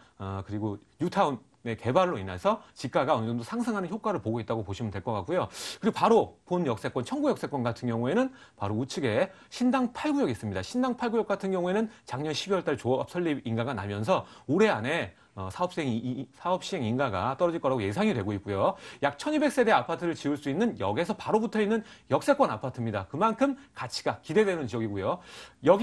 그리고 뉴타운 개발로 인해서 지가가 어느 정도 상승하는 효과를 보고 있다고 보시면 될 것 같고요. 그리고 바로 본 역세권, 청구 역세권 같은 경우에는 바로 우측에 신당 8구역이 있습니다. 신당 8구역 같은 경우에는 작년 12월 달 조합 설립 인가가 나면서 올해 안에 사업 시행 인가가 떨어질 거라고 예상이 되고 있고요. 약 1200세대 아파트를 지을 수 있는 역에서 바로 붙어 있는 역세권 아파트입니다. 그만큼 가치가 기대되는 지역이고요. 역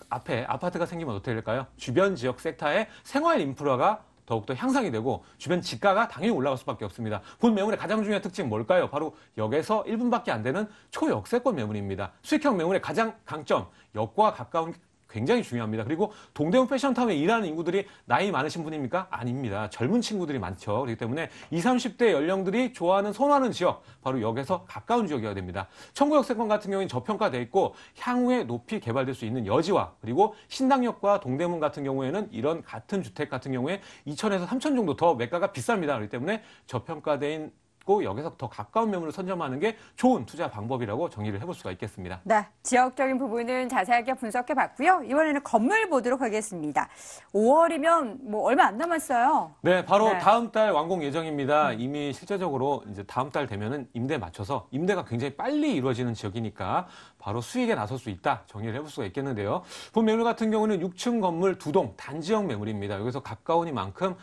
앞에 아파트가 생기면 어떻게 될까요? 주변 지역 섹터의 생활 인프라가 더욱더 향상이 되고 주변 지가가 당연히 올라갈 수밖에 없습니다. 본 매물의 가장 중요한 특징은 뭘까요? 바로 역에서 1분밖에 안 되는 초역세권 매물입니다. 수익형 매물의 가장 강점, 역과 가까운 굉장히 중요합니다. 그리고 동대문 패션타운에 일하는 인구들이 나이 많으신 분입니까? 아닙니다. 젊은 친구들이 많죠. 그렇기 때문에 20, 30대 연령들이 좋아하는 선호하는 지역, 바로 역에서 가까운 지역이어야 됩니다. 청구 역세권 같은 경우는 저평가돼 있고 향후에 높이 개발될 수 있는 여지와 그리고 신당역과 동대문 같은 경우에는 이런 같은 주택 같은 경우에 2천에서 3천 정도 더 매가가 비쌉니다. 그렇기 때문에 저평가된 역에서 더 가까운 매물을 선점하는 게 좋은 투자 방법이라고 정의를 해볼 수가 있겠습니다. 네, 지역적인 부분은 자세하게 분석해봤고요. 이번에는 건물 보도록 하겠습니다. 5월이면 뭐 얼마 안 남았어요. 네, 바로 네. 다음 달 완공 예정입니다. 이미 실제적으로 이제 다음 달 되면은 임대에 맞춰서 임대가 굉장히 빨리 이루어지는 지역이니까 바로 수익에 나설 수 있다 정의를 해볼 수가 있겠는데요. 본 매물 같은 경우는 6층 건물 2동 단지형 매물입니다. 여기서 가까우니만큼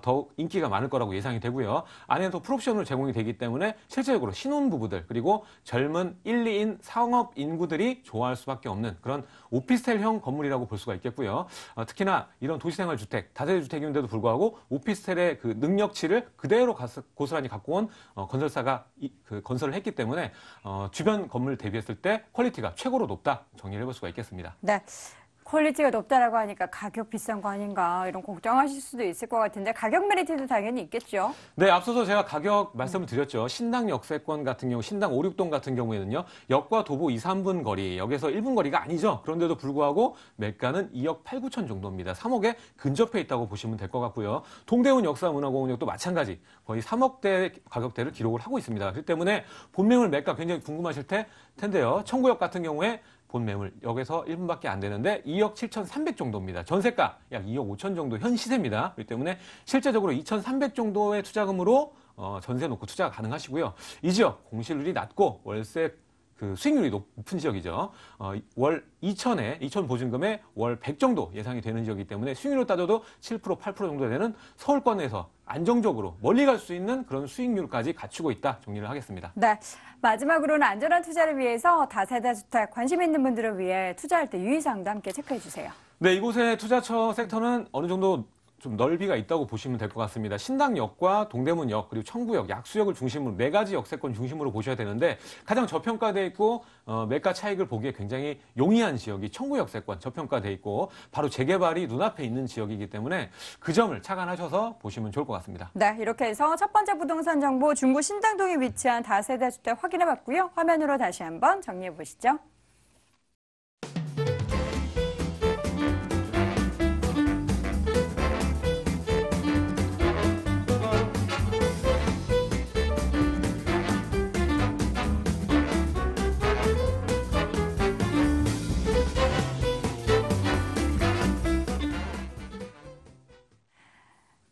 더욱 인기가 많을 거라고 예상이 되고요. 안에는 또 풀옵션으로 제공이 되기 때문에 실제적으로 신혼부부들 그리고 젊은 1, 2인 상업 인구들이 좋아할 수밖에 없는 그런 오피스텔형 건물이라고 볼 수가 있겠고요. 특히나 이런 도시생활주택, 다세대주택인데도 불구하고 오피스텔의 그 능력치를 그대로 고스란히 갖고 온 건설사가 건설을 했기 때문에 주변 건물 대비했을 때 퀄리티가 최고로 높다 정의를 해볼 수가 있겠습니다. 네. 퀄리티가 높다라고 하니까 가격 비싼 거 아닌가 이런 걱정하실 수도 있을 것 같은데 가격 메리트도 당연히 있겠죠. 네, 앞서서 제가 가격 말씀을 드렸죠. 신당 역세권 같은 경우, 신당 5, 6동 같은 경우에는요. 역과 도보 2, 3분 거리, 역에서 1분 거리가 아니죠. 그런데도 불구하고 매가는 2억 8, 9천 정도입니다. 3억에 근접해 있다고 보시면 될 것 같고요. 동대문 역사문화공원역도 마찬가지 거의 3억대 가격대를 기록을 하고 있습니다. 그렇기 때문에 본 매물 매가 굉장히 궁금하실 텐데요. 청구역 같은 경우에 본 매물 역에서 1분밖에 안 되는데 2억 7,300 정도입니다. 전세가 약 2억 5천 정도 현 시세입니다. 그렇기 때문에 실제적으로 2,300 정도의 투자금으로 전세 놓고 투자가 가능하시고요. 이 지역 공실률이 낮고 월세 그 수익률이 높은 지역이죠. 월 2천 보증금에 월 100 정도 예상이 되는 지역이기 때문에 수익률로 따져도 7%, 8% 정도 되는 서울권에서 안정적으로 멀리 갈 수 있는 그런 수익률까지 갖추고 있다 정리를 하겠습니다. 네. 마지막으로는 안전한 투자를 위해서 다세대 주택 관심 있는 분들을 위해 투자할 때 유의사항도 함께 체크해 주세요. 네, 이곳의 투자처 섹터는 어느 정도 좀 넓이가 있다고 보시면 될 것 같습니다. 신당역과 동대문역 그리고 청구역, 약수역을 중심으로 4가지 역세권 중심으로 보셔야 되는데 가장 저평가돼 있고 매가 차익을 보기에 굉장히 용이한 지역이 청구역세권 저평가돼 있고 바로 재개발이 눈앞에 있는 지역이기 때문에 그 점을 착안하셔서 보시면 좋을 것 같습니다. 네, 이렇게 해서 첫 번째 부동산 정보 중구 신당동에 위치한 다세대 주택 확인해 봤고요. 화면으로 다시 한번 정리해 보시죠.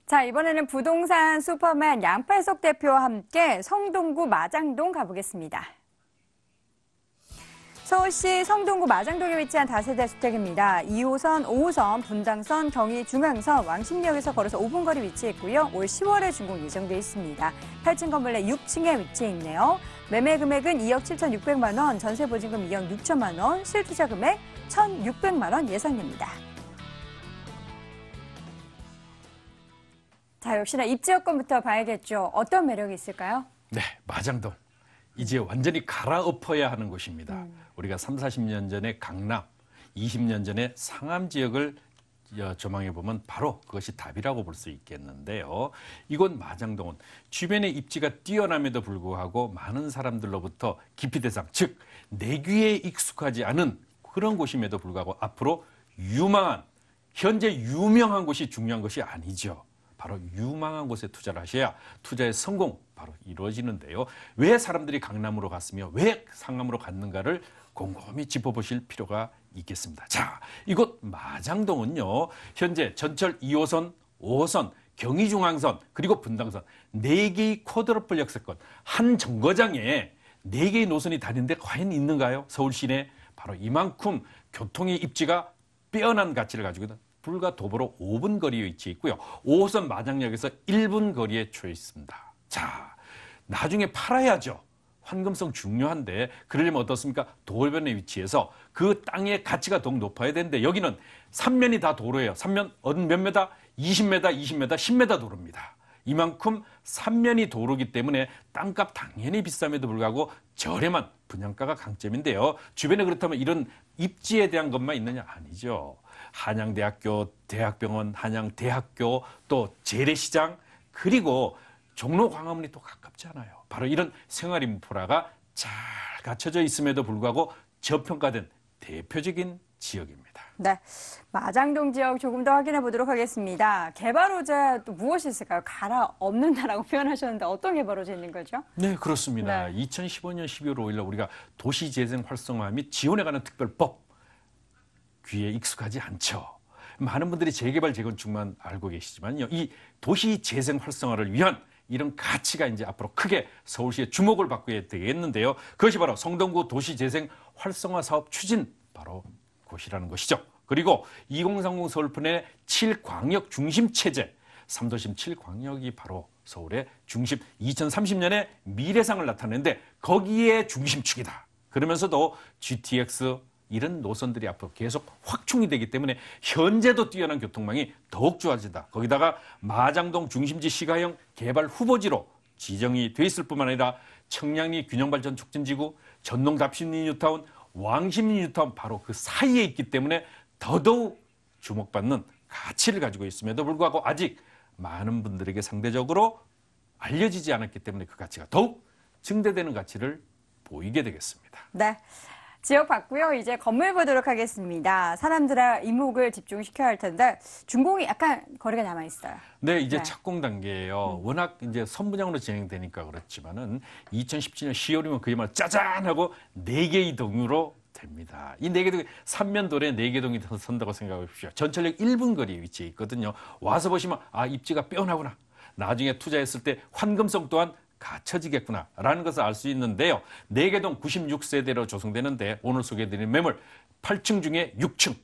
자, 이번에는 부동산 슈퍼맨 양팔석 대표와 함께 성동구 마장동 가보겠습니다. 서울시 성동구 마장동에 위치한 다세대 주택입니다. 2호선, 5호선, 분당선, 경의중앙선, 왕십리역에서 걸어서 5분 거리 위치해 있고요. 올 10월에 준공 예정돼 있습니다. 8층 건물 내 6층에 위치해 있네요. 매매 금액은 2억 7,600만 원, 전세 보증금 2억 6천만 원, 실투자 금액 1,600만 원 예상됩니다. 자, 역시나 입지 여건부터 봐야겠죠. 어떤 매력이 있을까요? 네, 마장동. 이제 완전히 갈아엎어야 하는 곳입니다. 우리가 30, 40년 전에 강남, 20년 전에 상암 지역을 조망해 보면 바로 그것이 답이라고 볼 수 있겠는데요. 이곳 마장동은 주변의 입지가 뛰어남에도 불구하고 많은 사람들로부터 기피 대상, 즉 내귀에 익숙하지 않은 그런 곳임에도 불구하고 앞으로 유망한, 현재 유명한 곳이 중요한 것이 아니죠. 바로 유망한 곳에 투자를 하셔야 투자의 성공 바로 이루어지는데요. 왜 사람들이 강남으로 갔으며 왜 상암으로 갔는가를 곰곰이 짚어보실 필요가 있겠습니다. 자, 이곳 마장동은요. 현재 전철 2호선, 5호선, 경의중앙선 그리고 분당선 4개의 쿼드러플 역세권 한 정거장에 4개의 노선이 다니는데 과연 있는가요? 서울 시내 바로 이만큼 교통의 입지가 빼어난 가치를 가지고 있는 불과 도보로 5분 거리에 위치해 있고요. 5호선 마장역에서 1분 거리에 처해 있습니다. 자, 나중에 팔아야죠. 환금성 중요한데 그러려면 어떻습니까? 도로변에 위치해서 그 땅의 가치가 더욱 높아야 되는데 여기는 3면이 다 도로예요. 3면 몇 메다? 20m, 20m, 10m 도로입니다. 이만큼 3면이 도로기 때문에 땅값 당연히 비쌈에도 불구하고 저렴한 분양가가 강점인데요. 주변에 그렇다면 이런 입지에 대한 것만 있느냐? 아니죠. 한양대학교, 대학병원, 한양대학교, 또 재래시장, 그리고 종로 광화문이 또 가깝지 않아요. 바로 이런 생활인프라가 잘 갖춰져 있음에도 불구하고 저평가된 대표적인 지역입니다. 네, 마장동 지역 조금 더 확인해 보도록 하겠습니다. 개발 호재 또 무엇이 있을까요? 갈아엎는다라고 표현하셨는데 어떤 개발 호재 있는 거죠? 네, 그렇습니다. 네. 2015년 12월 5일 우리가 도시재생 활성화 및 지원에 관한 특별법 귀에 익숙하지 않죠. 많은 분들이 재개발 재건축만 알고 계시지만요. 이 도시재생 활성화를 위한 이런 가치가 이제 앞으로 크게 서울시의 주목을 받게 되겠는데요. 그것이 바로 성동구 도시재생 활성화 사업 추진 바로 곳이라는 것이죠. 그리고 2030 서울편의 7광역 중심 체제, 3도심 7광역이 바로 서울의 중심 2030년의 미래상을 나타내는데 거기에 중심축이다. 그러면서도 GTX 이런 노선들이 앞으로 계속 확충이 되기 때문에 현재도 뛰어난 교통망이 더욱 좋아진다. 거기다가 마장동 중심지 시가형 개발 후보지로 지정이 돼 있을 뿐만 아니라 청량리 균형발전 촉진지구, 전동 답심리 뉴타운, 왕십리 뉴타운 바로 그 사이에 있기 때문에 더더욱 주목받는 가치를 가지고 있음에도 불구하고 아직 많은 분들에게 상대적으로 알려지지 않았기 때문에 그 가치가 더욱 증대되는 가치를 보이게 되겠습니다. 네. 지역 봤고요. 이제 건물 보도록 하겠습니다. 사람들의 이목을 집중시켜야 할 텐데 준공이 약간 거리가 남아 있어요. 네, 이제 네. 착공 단계예요. 워낙 이제 선분양으로 진행되니까 그렇지만은 2017년 10월이면 그야말로 짜잔하고 4개의 동으로 됩니다. 이 4개 동이 3면도로에 4개 동이 선다고 생각해 보십시오. 전철역 1분 거리에 위치해 있거든요. 와서 보시면 아, 입지가 빼어나구나. 나중에 투자했을 때 환금성 또한 갖춰지겠구나라는 것을 알 수 있는데요. 4개동 96세대로 조성되는데 오늘 소개해드린 매물 8층 중에 6층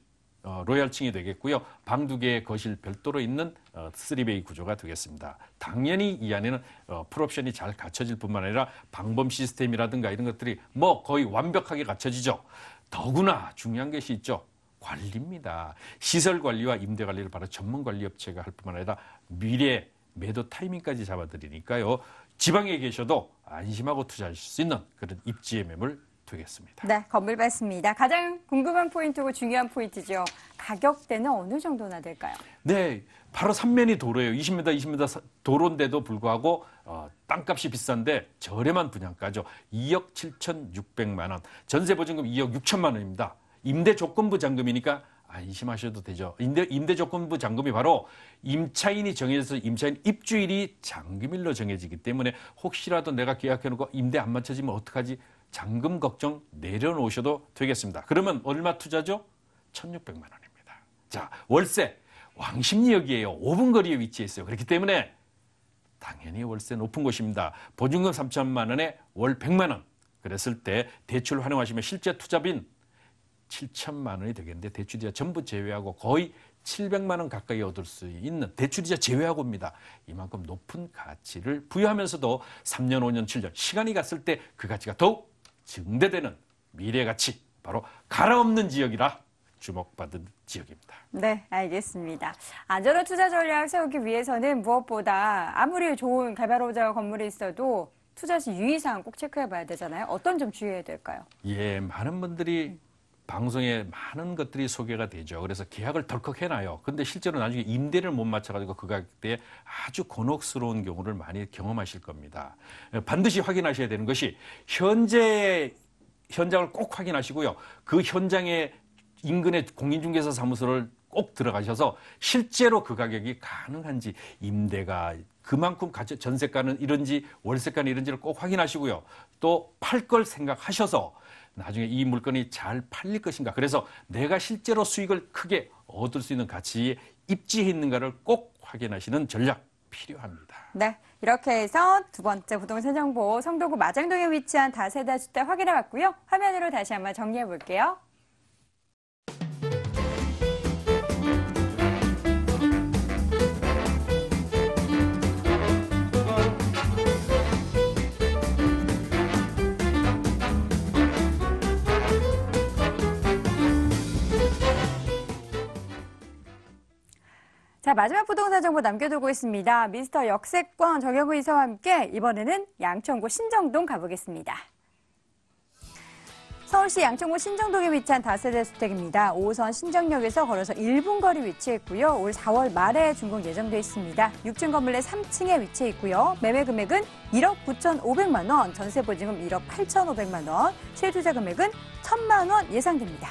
로얄층이 되겠고요. 방 2개의 거실 별도로 있는 3베이 구조가 되겠습니다. 당연히 이 안에는 풀옵션이 잘 갖춰질 뿐만 아니라 방범 시스템이라든가 이런 것들이 뭐 거의 완벽하게 갖춰지죠. 더구나 중요한 것이 있죠. 관리입니다. 시설 관리와 임대 관리를 바로 전문 관리 업체가 할 뿐만 아니라 미래 매도 타이밍까지 잡아드리니까요. 지방에 계셔도 안심하고 투자하실 수 있는 그런 입지의 매물 되겠습니다. 네, 건물 봤습니다. 가장 궁금한 포인트고 중요한 포인트죠. 가격대는 어느 정도나 될까요? 네, 바로 3면이 도로예요. 20m, 20m 도로인데도 불구하고 땅값이 비싼데 저렴한 분양가죠. 2억 7,600만 원. 전세 보증금 2억 6천만 원입니다. 임대 조건부 잔금이니까 안심하셔도 되죠. 임대 조건부 잔금이 바로 임차인이 정해져서 임차인 입주일이 잔금일로 정해지기 때문에 혹시라도 내가 계약해놓고 임대 안 맞춰지면 어떡하지? 잔금 걱정 내려놓으셔도 되겠습니다. 그러면 얼마 투자죠? 1,600만 원입니다. 자, 월세 왕십리역이에요. 5분 거리에 위치해 있어요. 그렇기 때문에 당연히 월세 높은 곳입니다. 보증금 3천만 원에 월 100만 원. 그랬을 때 대출 활용하시면 실제 투자빈 7천만 원이 되겠는데 대출이자 전부 제외하고 거의 700만 원 가까이 얻을 수 있는 대출이자 제외하고입니다. 이만큼 높은 가치를 부여하면서도 3년, 5년, 7년 시간이 갔을 때 그 가치가 더욱 증대되는 미래 가치, 바로 갈아엎는 지역이라 주목받은 지역입니다. 네, 알겠습니다. 안전한 투자 전략 세우기 위해서는 무엇보다 아무리 좋은 개발호자 건물이 있어도 투자 시 유의사항 꼭 체크해 봐야 되잖아요. 어떤 점 주의해야 될까요? 예, 많은 분들이 방송에 많은 것들이 소개가 되죠. 그래서 계약을 덜컥 해놔요. 근데 실제로 나중에 임대를 못 맞춰가지고 그 가격대에 아주 곤혹스러운 경우를 많이 경험하실 겁니다. 반드시 확인하셔야 되는 것이 현장을 꼭 확인하시고요. 그 현장에 인근의 공인중개사 사무소를 꼭 들어가셔서 실제로 그 가격이 가능한지, 임대가 그만큼 전세가는 이런지 월세가는 이런지를 꼭 확인하시고요. 또 팔 걸 생각하셔서 나중에 이 물건이 잘 팔릴 것인가, 그래서 내가 실제로 수익을 크게 얻을 수 있는 가치에 입지해 있는가를 꼭 확인하시는 전략 필요합니다. 네, 이렇게 해서 두 번째 부동산 정보 성동구 마장동에 위치한 다세대 주택 확인해 봤고요. 화면으로 다시 한번 정리해 볼게요. 자, 마지막 부동산 정보 남겨두고 있습니다. 미스터 역세권 정영우 이사와 함께 이번에는 양천구 신정동 가보겠습니다. 서울시 양천구 신정동에 위치한 다세대 주택입니다. 5호선 신정역에서 걸어서 1분 거리 위치했고요. 올 4월 말에 준공 예정돼 있습니다. 6층 건물 내 3층에 위치해 있고요. 매매 금액은 1억 9,500만 원, 전세 보증금 1억 8,500만 원, 실투자 금액은 1,000만 원 예상됩니다.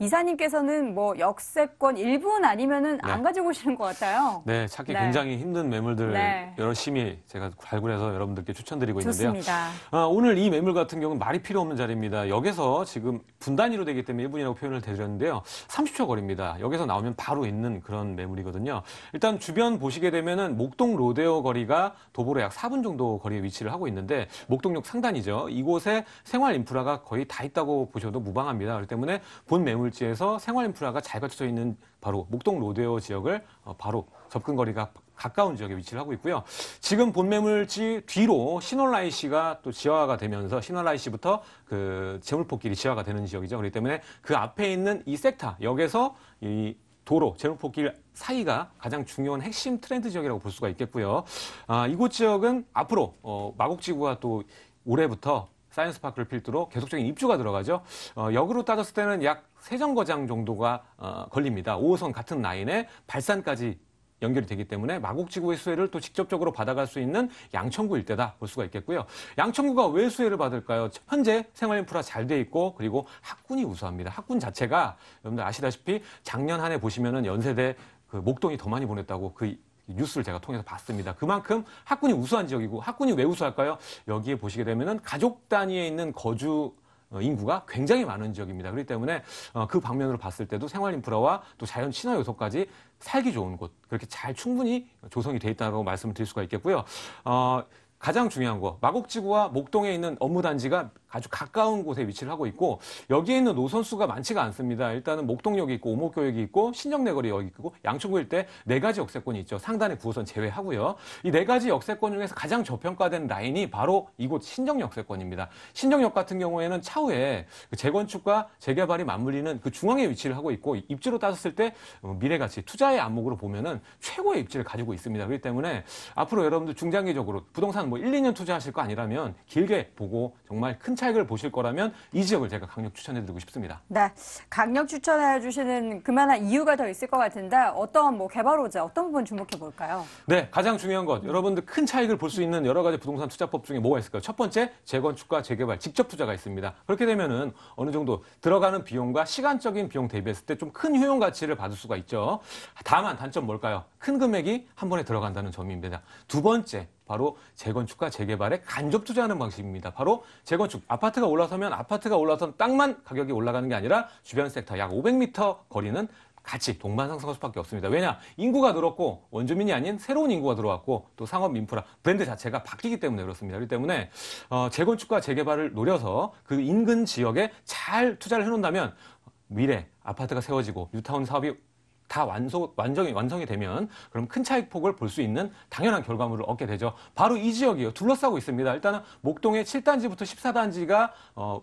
이사님께서는 뭐 역세권 1분 아니면은 안 가지고 오시는 것 같아요. 네, 찾기 네. 굉장히 힘든 매물들 네. 열심히 제가 발굴해서 여러분들께 추천드리고 있는데요. 좋습니다. 오늘 이 매물 같은 경우는 말이 필요 없는 자리입니다. 역에서 지금 분 단위로 되기 때문에 1분이라고 표현을 드렸는데요. 30초 거리입니다. 역에서 나오면 바로 있는 그런 매물이거든요. 일단 주변 보시게 되면은 목동 로데오 거리가 도보로 약 4분 정도 거리에 위치를 하고 있는데 목동역 상단이죠. 이곳에 생활 인프라가 거의 다 있다고 보셔도 무방합니다. 그렇기 때문에 본 매물지에서 생활 인프라가 잘 갖춰져 있는 바로 목동 로데오 지역을 바로 접근 거리가 가까운 지역에 위치를 하고 있고요. 지금 본 매물지 뒤로 신월IC가 또 지하화가 되면서 신월IC부터 그 재물포길이 지하화가 되는 지역이죠. 그렇기 때문에 그 앞에 있는 이 섹터, 역에서 이 도로, 재물포길 사이가 가장 중요한 핵심 트렌드 지역이라고 볼 수가 있겠고요. 이곳 지역은 앞으로 마곡지구가 또 올해부터 사이언스파크를 필두로 계속적인 입주가 들어가죠. 역으로 따졌을 때는 약 세정거장 정도가 걸립니다. 5호선 같은 라인에 발산까지 연결이 되기 때문에 마곡지구의 수혜를 또 직접적으로 받아갈 수 있는 양천구 일대다 볼 수가 있겠고요. 양천구가 왜 수혜를 받을까요? 현재 생활인프라 잘 돼 있고 그리고 학군이 우수합니다. 학군 자체가 여러분들 아시다시피 작년 한 해 보시면은 연세대 그 목동이 더 많이 보냈다고 그 뉴스를 제가 통해서 봤습니다. 그만큼 학군이 우수한 지역이고, 학군이 왜 우수할까요? 여기에 보시게 되면은 가족 단위에 있는 거주 인구가 굉장히 많은 지역입니다. 그렇기 때문에 그 방면으로 봤을 때도 생활 인프라와 또 자연 친화 요소까지 살기 좋은 곳, 그렇게 잘 충분히 조성이 돼 있다고 말씀을 드릴 수가 있겠고요. 가장 중요한 거, 마곡지구와 목동에 있는 업무단지가 아주 가까운 곳에 위치를 하고 있고, 여기에 있는 노선수가 많지가 않습니다. 일단은 목동역이 있고 오목교역이 있고 신정내거리 있고 양천구 일대 4가지 역세권이 있죠. 상단의 9호선 제외하고요. 이 4가지 역세권 중에서 가장 저평가된 라인이 바로 이곳 신정역세권입니다. 신정역 같은 경우에는 차후에 그 재건축과 재개발이 맞물리는 그 중앙에 위치를 하고 있고, 입지로 따졌을 때 미래가치, 투자의 안목으로 보면은 최고의 입지를 가지고 있습니다. 그렇기 때문에 앞으로 여러분들 중장기적으로 부동산 1, 2년 투자하실 거 아니라면 길게 보고 정말 큰 차익을 보실 거라면 이 지역을 제가 강력 추천해드리고 싶습니다. 네, 강력 추천해 주시는 그만한 이유가 더 있을 것 같은데 어떤 개발호재 어떤 부분 주목해 볼까요? 네, 가장 중요한 것, 여러분들 큰 차익을 볼 수 있는 여러 가지 부동산 투자법 중에 뭐가 있을까요? 첫 번째, 재건축과 재개발, 직접 투자가 있습니다. 그렇게 되면은 어느 정도 들어가는 비용과 시간적인 비용 대비했을 때 좀 큰 효용 가치를 받을 수가 있죠. 다만 단점 뭘까요? 큰 금액이 한 번에 들어간다는 점입니다. 두 번째, 바로 재건축과 재개발에 간접 투자하는 방식입니다. 바로 재건축, 아파트가 올라선 땅만 가격이 올라가는 게 아니라 주변 섹터 약 500m 거리는 같이 동반 상승할 수밖에 없습니다. 왜냐? 인구가 늘었고 원주민이 아닌 새로운 인구가 들어왔고 또 상업 인프라, 브랜드 자체가 바뀌기 때문에 그렇습니다. 그렇기 때문에 재건축과 재개발을 노려서 그 인근 지역에 잘 투자를 해놓는다면 미래 아파트가 세워지고 뉴타운 사업이 다 완성이 되면 그럼 큰 차익 폭을 볼 수 있는 당연한 결과물을 얻게 되죠. 바로 이 지역이요. 둘러싸고 있습니다. 일단은 목동의 7단지부터 14단지가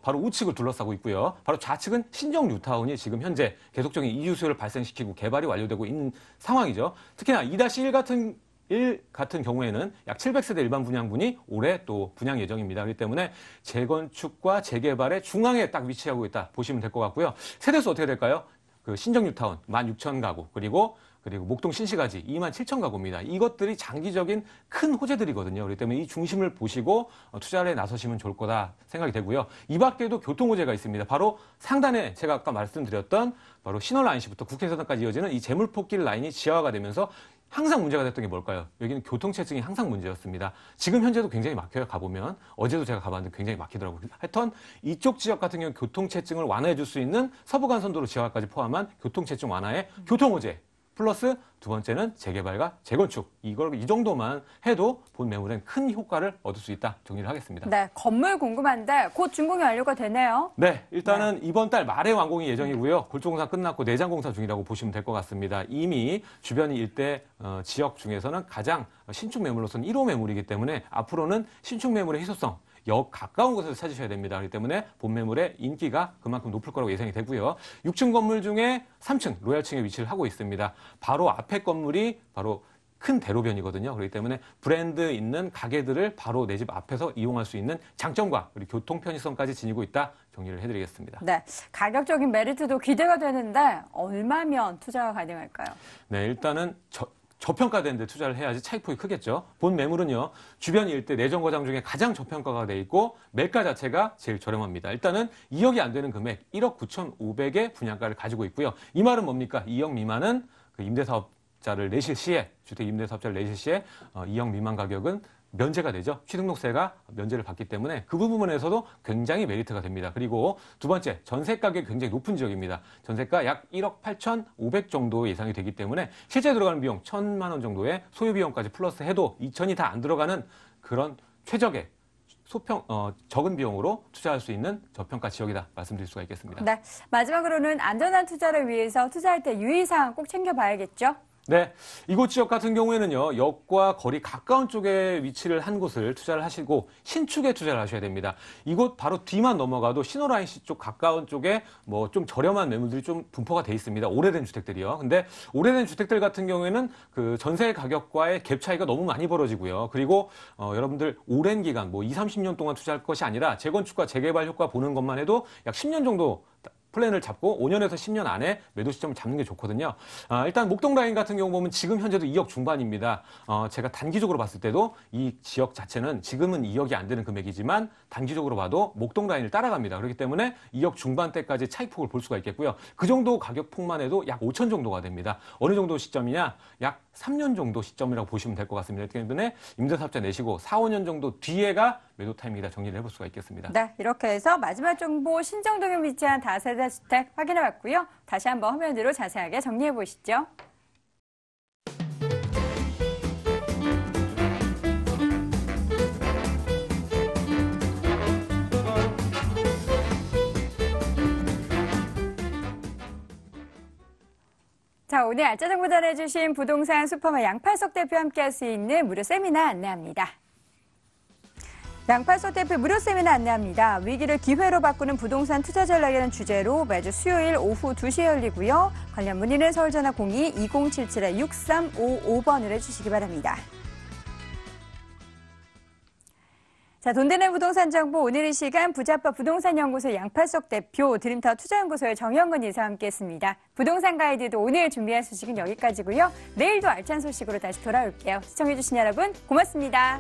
바로 우측을 둘러싸고 있고요. 바로 좌측은 신정 뉴타운이 지금 현재 계속적인 이주 수요를 발생시키고 개발이 완료되고 있는 상황이죠. 특히나 2-1 같은 경우에는 약 700세대 일반 분양분이 올해 또 분양 예정입니다. 그렇기 때문에 재건축과 재개발의 중앙에 딱 위치하고 있다 보시면 될 것 같고요. 세대수 어떻게 될까요? 그 신정 뉴타운 16,000가구 그리고 목동 신시가지 27,000가구입니다. 이것들이 장기적인 큰 호재들이거든요. 그렇기 때문에 이 중심을 보시고 투자를 나서시면 좋을 거다 생각이 되고요. 이 밖에도 교통 호재가 있습니다. 바로 상단에 제가 아까 말씀드렸던 바로 신월라인시부터 국회의사당까지 이어지는 이 재물포길 라인이 지하화가 되면서 항상 문제가 됐던 게 뭘까요? 여기는 교통체증이 항상 문제였습니다. 지금 현재도 굉장히 막혀요. 가보면. 어제도 제가 가봤는데 굉장히 막히더라고요. 하여튼 이쪽 지역 같은 경우 교통체증을 완화해 줄 수 있는 서부간선도로 지하화까지 포함한 교통체증 완화에 교통호재 플러스 두 번째는 재개발과 재건축. 이 정도만 해도 본 매물엔 큰 효과를 얻을 수 있다. 정리를 하겠습니다. 네, 건물 궁금한데 곧 준공이 완료가 되네요. 네, 일단은 이번 달 말에 완공이 예정이고요. 골조공사 끝났고 내장공사 중이라고 보시면 될 것 같습니다. 이미 주변 일대 지역 중에서는 가장 신축 매물로서는 1호 매물이기 때문에 앞으로는 신축 매물의 희소성, 역 가까운 곳에서 찾으셔야 됩니다. 그렇기 때문에 본 매물의 인기가 그만큼 높을 거라고 예상이 되고요. 6층 건물 중에 3층 로얄층에 위치를 하고 있습니다. 바로 앞에 건물이 바로 큰 대로변이거든요. 그렇기 때문에 브랜드 있는 가게들을 바로 내 집 앞에서 이용할 수 있는 장점과 그리고 교통 편의성까지 지니고 있다. 정리를 해드리겠습니다. 네, 가격적인 메리트도 기대가 되는데 얼마면 투자가 가능할까요? 네, 일단은 저평가된 데 투자를 해야지 차익폭이 크겠죠. 본 매물은요. 주변 일대 내정거장 중에 가장 저평가가 돼 있고 매가 자체가 제일 저렴합니다. 일단은 2억이 안 되는 금액 1억 9,500의 분양가를 가지고 있고요. 이 말은 뭡니까? 2억 미만은 그 임대사업자를 내실 시에 주택 임대사업자를 내실 시에 2억 미만 가격은 면제가 되죠. 취등록세가 면제를 받기 때문에 그 부분에서도 굉장히 메리트가 됩니다. 그리고 두 번째, 전세 가격이 굉장히 높은 지역입니다. 전세가 약 1억 8,500 정도 예상이 되기 때문에 실제 들어가는 비용 1,000만 원 정도의 소요 비용까지 플러스 해도 2천이 다 안 들어가는 그런 최적의 적은 비용으로 투자할 수 있는 저평가 지역이다 말씀드릴 수가 있겠습니다. 네, 마지막으로는 안전한 투자를 위해서 투자할 때 유의사항 꼭 챙겨봐야겠죠? 네, 이곳 지역 같은 경우에는요, 역과 거리 가까운 쪽에 위치를 한 곳을 투자를 하시고 신축에 투자를 하셔야 됩니다. 이곳 바로 뒤만 넘어가도 신호라인시 쪽 가까운 쪽에 뭐 좀 저렴한 매물들이 좀 분포가 돼 있습니다. 오래된 주택들이요. 근데 오래된 주택들 같은 경우에는 그 전세 가격과의 갭 차이가 너무 많이 벌어지고요. 그리고 여러분들 오랜 기간 뭐 20-30년 동안 투자할 것이 아니라 재건축과 재개발 효과 보는 것만 해도 약 10년 정도 플랜을 잡고 5년에서 10년 안에 매도 시점을 잡는 게 좋거든요. 일단 목동 라인 같은 경우 보면 지금 현재도 2억 중반입니다. 제가 단기적으로 봤을 때도 이 지역 자체는 지금은 2억이 안 되는 금액이지만 단기적으로 봐도 목동 라인을 따라갑니다. 그렇기 때문에 2억 중반대까지 차익폭을 볼 수가 있겠고요. 그 정도 가격폭만 해도 약 5천 정도가 됩니다. 어느 정도 시점이냐? 약 3년 정도 시점이라고 보시면 될 것 같습니다. 그렇기 때문에 임대사업자 내시고 4, 5년 정도 뒤에가 매도 타이밍이다 정리를 해볼 수가 있겠습니다. 네, 이렇게 해서 마지막 정보 신정동에 위치한 다세대 주택 확인해봤고요. 다시 한번 화면으로 자세하게 정리해 보시죠. 자, 오늘 알짜 정보 전해주신 부동산 슈퍼맨 양팔석 대표와 함께할 수 있는 무료 세미나 안내합니다. 양팔석 대표 무료 세미나 안내합니다. 위기를 기회로 바꾸는 부동산 투자 전략이라는 주제로 매주 수요일 오후 2시에 열리고요. 관련 문의는 서울전화 02-2077-6355번으로 해주시기 바랍니다. 자, 돈 되는 부동산 정보 오늘 이 시간 부자빠 부동산연구소 양팔석 대표, 드림타워 투자연구소의 정영근 이사와 함께했습니다. 부동산 가이드도 오늘 준비한 소식은 여기까지고요. 내일도 알찬 소식으로 다시 돌아올게요. 시청해주신 여러분 고맙습니다.